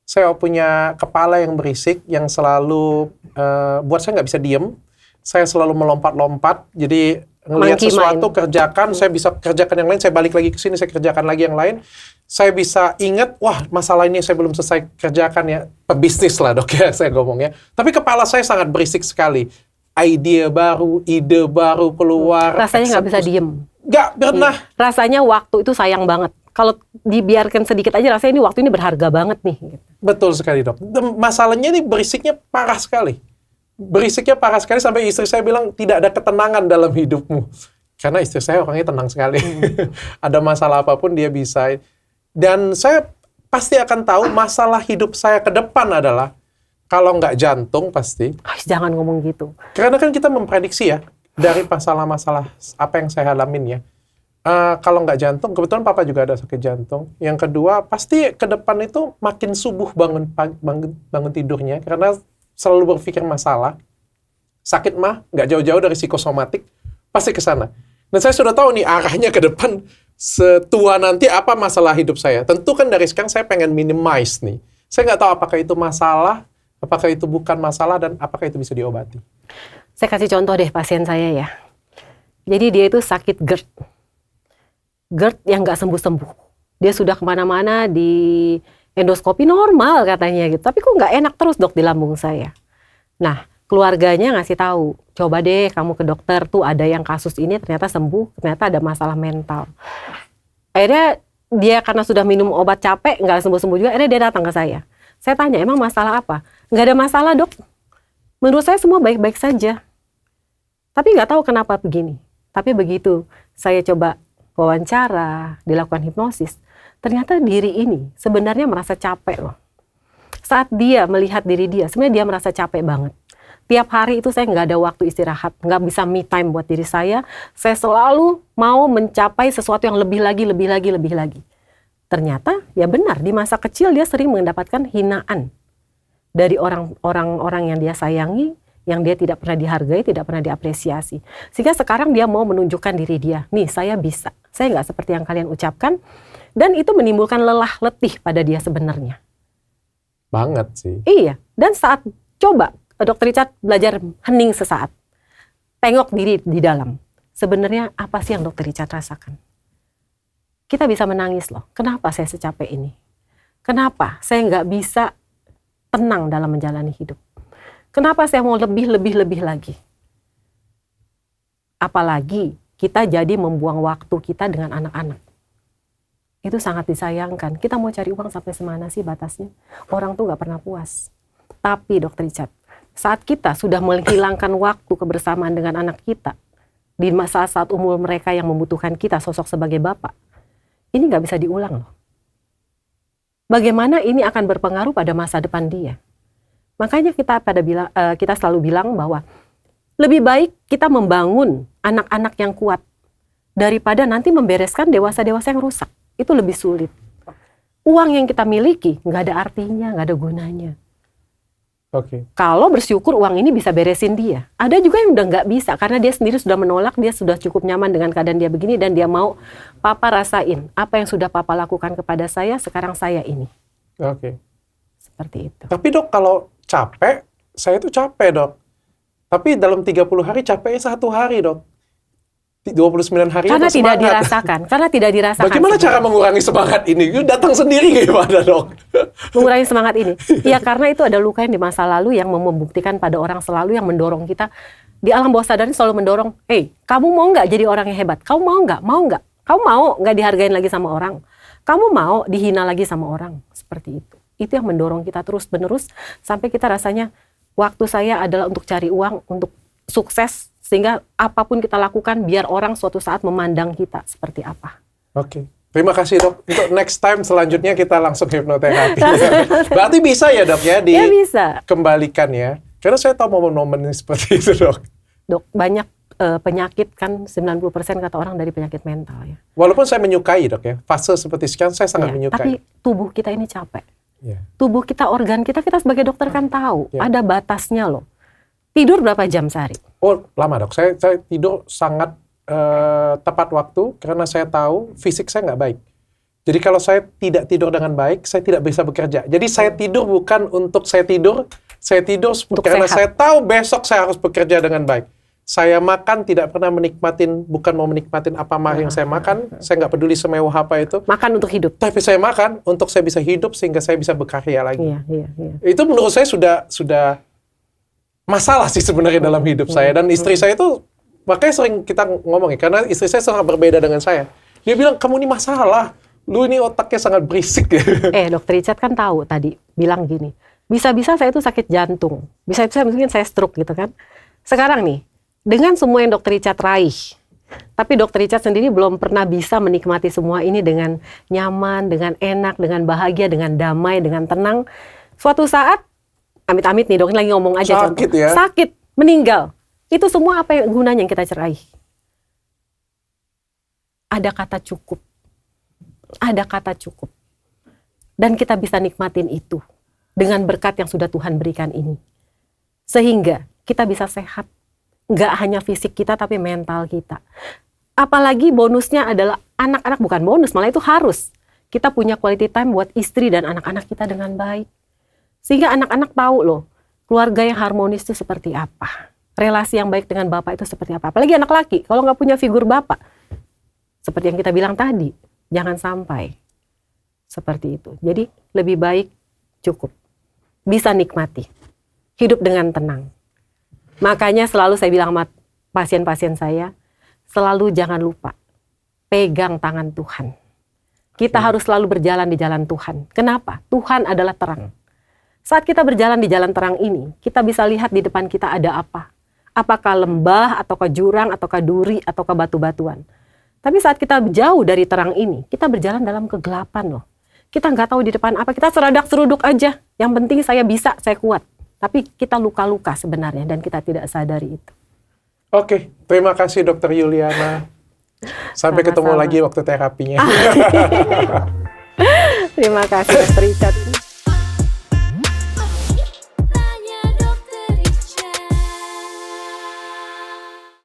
Saya punya kepala yang berisik, yang selalu buat saya nggak bisa diem. Saya selalu melompat-lompat, jadi ngelihat sesuatu, kerjakan, saya bisa kerjakan yang lain, saya balik lagi ke sini, saya kerjakan lagi yang lain. saya bisa ingat, wah masalah ini saya belum selesai kerjakan ya. Pebisnis lah dok ya saya ngomongnya. Tapi kepala saya sangat berisik sekali. Ide baru keluar. Rasanya nggak bisa diem. Nggak pernah. Iya. Rasanya waktu itu sayang banget. Kalau dibiarkan sedikit aja rasanya ini waktu ini berharga banget nih. Betul sekali dok. Masalahnya ini berisiknya parah sekali. Berisiknya parah sekali sampai istri saya bilang tidak ada ketenangan dalam hidupmu. Karena istri saya orangnya tenang sekali. Ada masalah apapun dia bisa. Dan saya pasti akan tahu masalah hidup saya ke depan adalah kalau nggak jantung pasti. Jangan ngomong gitu. Karena kan kita memprediksi ya dari masalah-masalah apa yang saya alamin ya. Kalau nggak jantung, kebetulan papa juga ada sakit jantung. Yang kedua, pasti ke depan itu makin subuh bangun tidurnya karena selalu berpikir masalah. Sakit mah nggak jauh-jauh dari psikosomatik, pasti ke sana. Dan saya sudah tahu nih arahnya ke depan setua nanti apa masalah hidup saya. Tentu kan dari sekarang saya pengen minimize nih. Saya nggak tahu apakah itu masalah, apakah itu bukan masalah, dan apakah itu bisa diobati. Saya kasih contoh deh pasien saya ya. Jadi dia itu sakit GERD. GERD yang nggak sembuh-sembuh. Dia sudah kemana-mana di endoskopi normal katanya gitu. Tapi kok nggak enak terus dok di lambung saya. Nah, keluarganya ngasih tahu, coba deh kamu ke dokter tuh ada yang kasus ini ternyata sembuh, ternyata ada masalah mental. Akhirnya dia karena sudah minum obat capek nggak sembuh-sembuh juga, akhirnya dia datang ke saya. Saya tanya, emang masalah apa? Nggak ada masalah dok. Menurut saya semua baik-baik saja. Tapi nggak tahu kenapa begini. Tapi begitu saya coba wawancara, dilakukan hipnosis, ternyata diri ini sebenarnya merasa capek loh. Saat dia melihat diri dia, sebenarnya dia merasa capek banget. Tiap hari itu saya nggak ada waktu istirahat, nggak bisa me time buat diri saya. Saya selalu mau mencapai sesuatu yang lebih lagi. Ternyata ya benar, di masa kecil dia sering mendapatkan hinaan dari orang-orang yang dia sayangi, yang dia tidak pernah dihargai, tidak pernah diapresiasi. Sehingga sekarang dia mau menunjukkan diri dia, nih saya bisa, saya nggak seperti yang kalian ucapkan, dan itu menimbulkan lelah letih pada dia sebenarnya. Banget sih. Iya, dan saat coba Dr. Richard belajar hening sesaat. Tengok diri di dalam. Sebenarnya apa sih yang Dr. Richard rasakan? Kita bisa menangis loh. Kenapa saya secapek ini? Kenapa saya nggak bisa tenang dalam menjalani hidup? Kenapa saya mau lebih lagi? Apalagi kita jadi membuang waktu kita dengan anak-anak. Itu sangat disayangkan. Kita mau cari uang sampai semana sih batasnya? Orang tuh nggak pernah puas. Tapi Dr. Richard, saat kita sudah menghilangkan waktu kebersamaan dengan anak kita, di saat umur mereka yang membutuhkan kita sosok sebagai bapak, ini nggak bisa diulang loh. Bagaimana ini akan berpengaruh pada masa depan dia? Makanya kita selalu bilang bahwa lebih baik kita membangun anak-anak yang kuat daripada nanti membereskan dewasa-dewasa yang rusak. Itu lebih sulit. Uang yang kita miliki nggak ada artinya, nggak ada gunanya. Oke. Kalau bersyukur uang ini bisa beresin dia. Ada juga yang udah nggak bisa karena dia sendiri sudah menolak, dia sudah cukup nyaman dengan keadaan dia begini dan dia mau papa rasain apa yang sudah papa lakukan kepada saya, sekarang saya ini. Oke. Seperti itu. Tapi dok kalau capek, saya itu capek dok. Tapi dalam 30 hari capeknya 1 hari dok. 29 hari karena tidak dirasakan. Karena tidak dirasakan. Bagaimana cara mengurangi semangat ini? Datang sendiri gimana dok? Mengurangi semangat ini? Ya karena itu ada luka yang di masa lalu yang membuktikan pada orang selalu yang mendorong kita. Di alam bawah sadar selalu mendorong, kamu mau nggak jadi orang yang hebat? Kamu mau nggak? Mau nggak? Kamu mau nggak dihargain lagi sama orang? Kamu mau dihina lagi sama orang? Seperti itu. Itu yang mendorong kita terus-menerus sampai kita rasanya waktu saya adalah untuk cari uang, untuk sukses, sehingga apapun kita lakukan biar orang suatu saat memandang kita seperti apa. Oke. Terima kasih dok. Untuk next time selanjutnya kita langsung hipnoterapi. Berarti bisa ya dok ya? Ya bisa. Kembalikan ya. Karena saya tahu momen-momen seperti itu dok. Dok, banyak penyakit kan 90% kata orang dari penyakit mental ya. Walaupun saya menyukai dok ya. Fase seperti sekian saya sangat menyukai. Tapi tubuh kita ini capek. Yeah. Tubuh kita, organ kita sebagai dokter kan tahu. Yeah. Ada batasnya loh. Tidur berapa jam sehari? Oh lama dok, saya tidur sangat tepat waktu karena saya tahu fisik saya nggak baik. Jadi kalau saya tidak tidur dengan baik, saya tidak bisa bekerja. Jadi saya tidur bukan untuk saya tidur untuk karena sehat. saya tahu besok saya harus bekerja dengan baik. Saya makan tidak pernah bukan mau menikmatin apa yang saya makan. Saya nggak peduli semewah apa itu. Makan untuk hidup. Tapi saya makan untuk saya bisa hidup sehingga saya bisa berkarya lagi. Iya. Itu menurut saya sudah masalah sih sebenarnya dalam hidup saya. Dan istri saya itu, makanya sering kita ngomong ya, karena istri saya sangat berbeda dengan saya. Dia bilang, kamu ini masalah. Lu ini otaknya sangat berisik. Dr. Richard kan tahu tadi, bilang gini, bisa-bisa saya itu sakit jantung. Bisa-bisa mungkin saya stroke gitu kan. Sekarang nih, dengan semua yang Dr. Richard raih, tapi Dr. Richard sendiri belum pernah bisa menikmati semua ini dengan nyaman, dengan enak, dengan bahagia, dengan damai, dengan tenang. Suatu saat, amit-amit nih dok, lagi ngomong aja sakit contoh. Ya? Sakit, meninggal. Itu semua apa yang gunanya yang kita cerai? Ada kata cukup. Ada kata cukup. Dan kita bisa nikmatin itu dengan berkat yang sudah Tuhan berikan ini. Sehingga kita bisa sehat. Nggak hanya fisik kita, tapi mental kita. Apalagi bonusnya adalah anak-anak, bukan bonus, malah itu harus. Kita punya quality time buat istri dan anak-anak kita dengan baik. Sehingga anak-anak tahu loh, keluarga yang harmonis itu seperti apa. Relasi yang baik dengan bapak itu seperti apa. Apalagi anak laki, kalau nggak punya figur bapak. Seperti yang kita bilang tadi, jangan sampai seperti itu. Jadi lebih baik cukup. Bisa nikmati. Hidup dengan tenang. Makanya selalu saya bilang sama pasien-pasien saya, selalu jangan lupa, pegang tangan Tuhan. Kita harus selalu berjalan di jalan Tuhan. Kenapa? Tuhan adalah terang. Saat kita berjalan di jalan terang ini, kita bisa lihat di depan kita ada apa. Apakah lembah, ataukah jurang, ataukah duri, ataukah batu-batuan. Tapi saat kita jauh dari terang ini, kita berjalan dalam kegelapan loh. Kita nggak tahu di depan apa, kita seradak-seruduk aja. Yang penting saya bisa, saya kuat. Tapi kita luka-luka sebenarnya dan kita tidak sadari itu. Oke, terima kasih Dr. Yuliana. Sampai ketemu lagi waktu terapinya. Terima kasih Dr. Richard.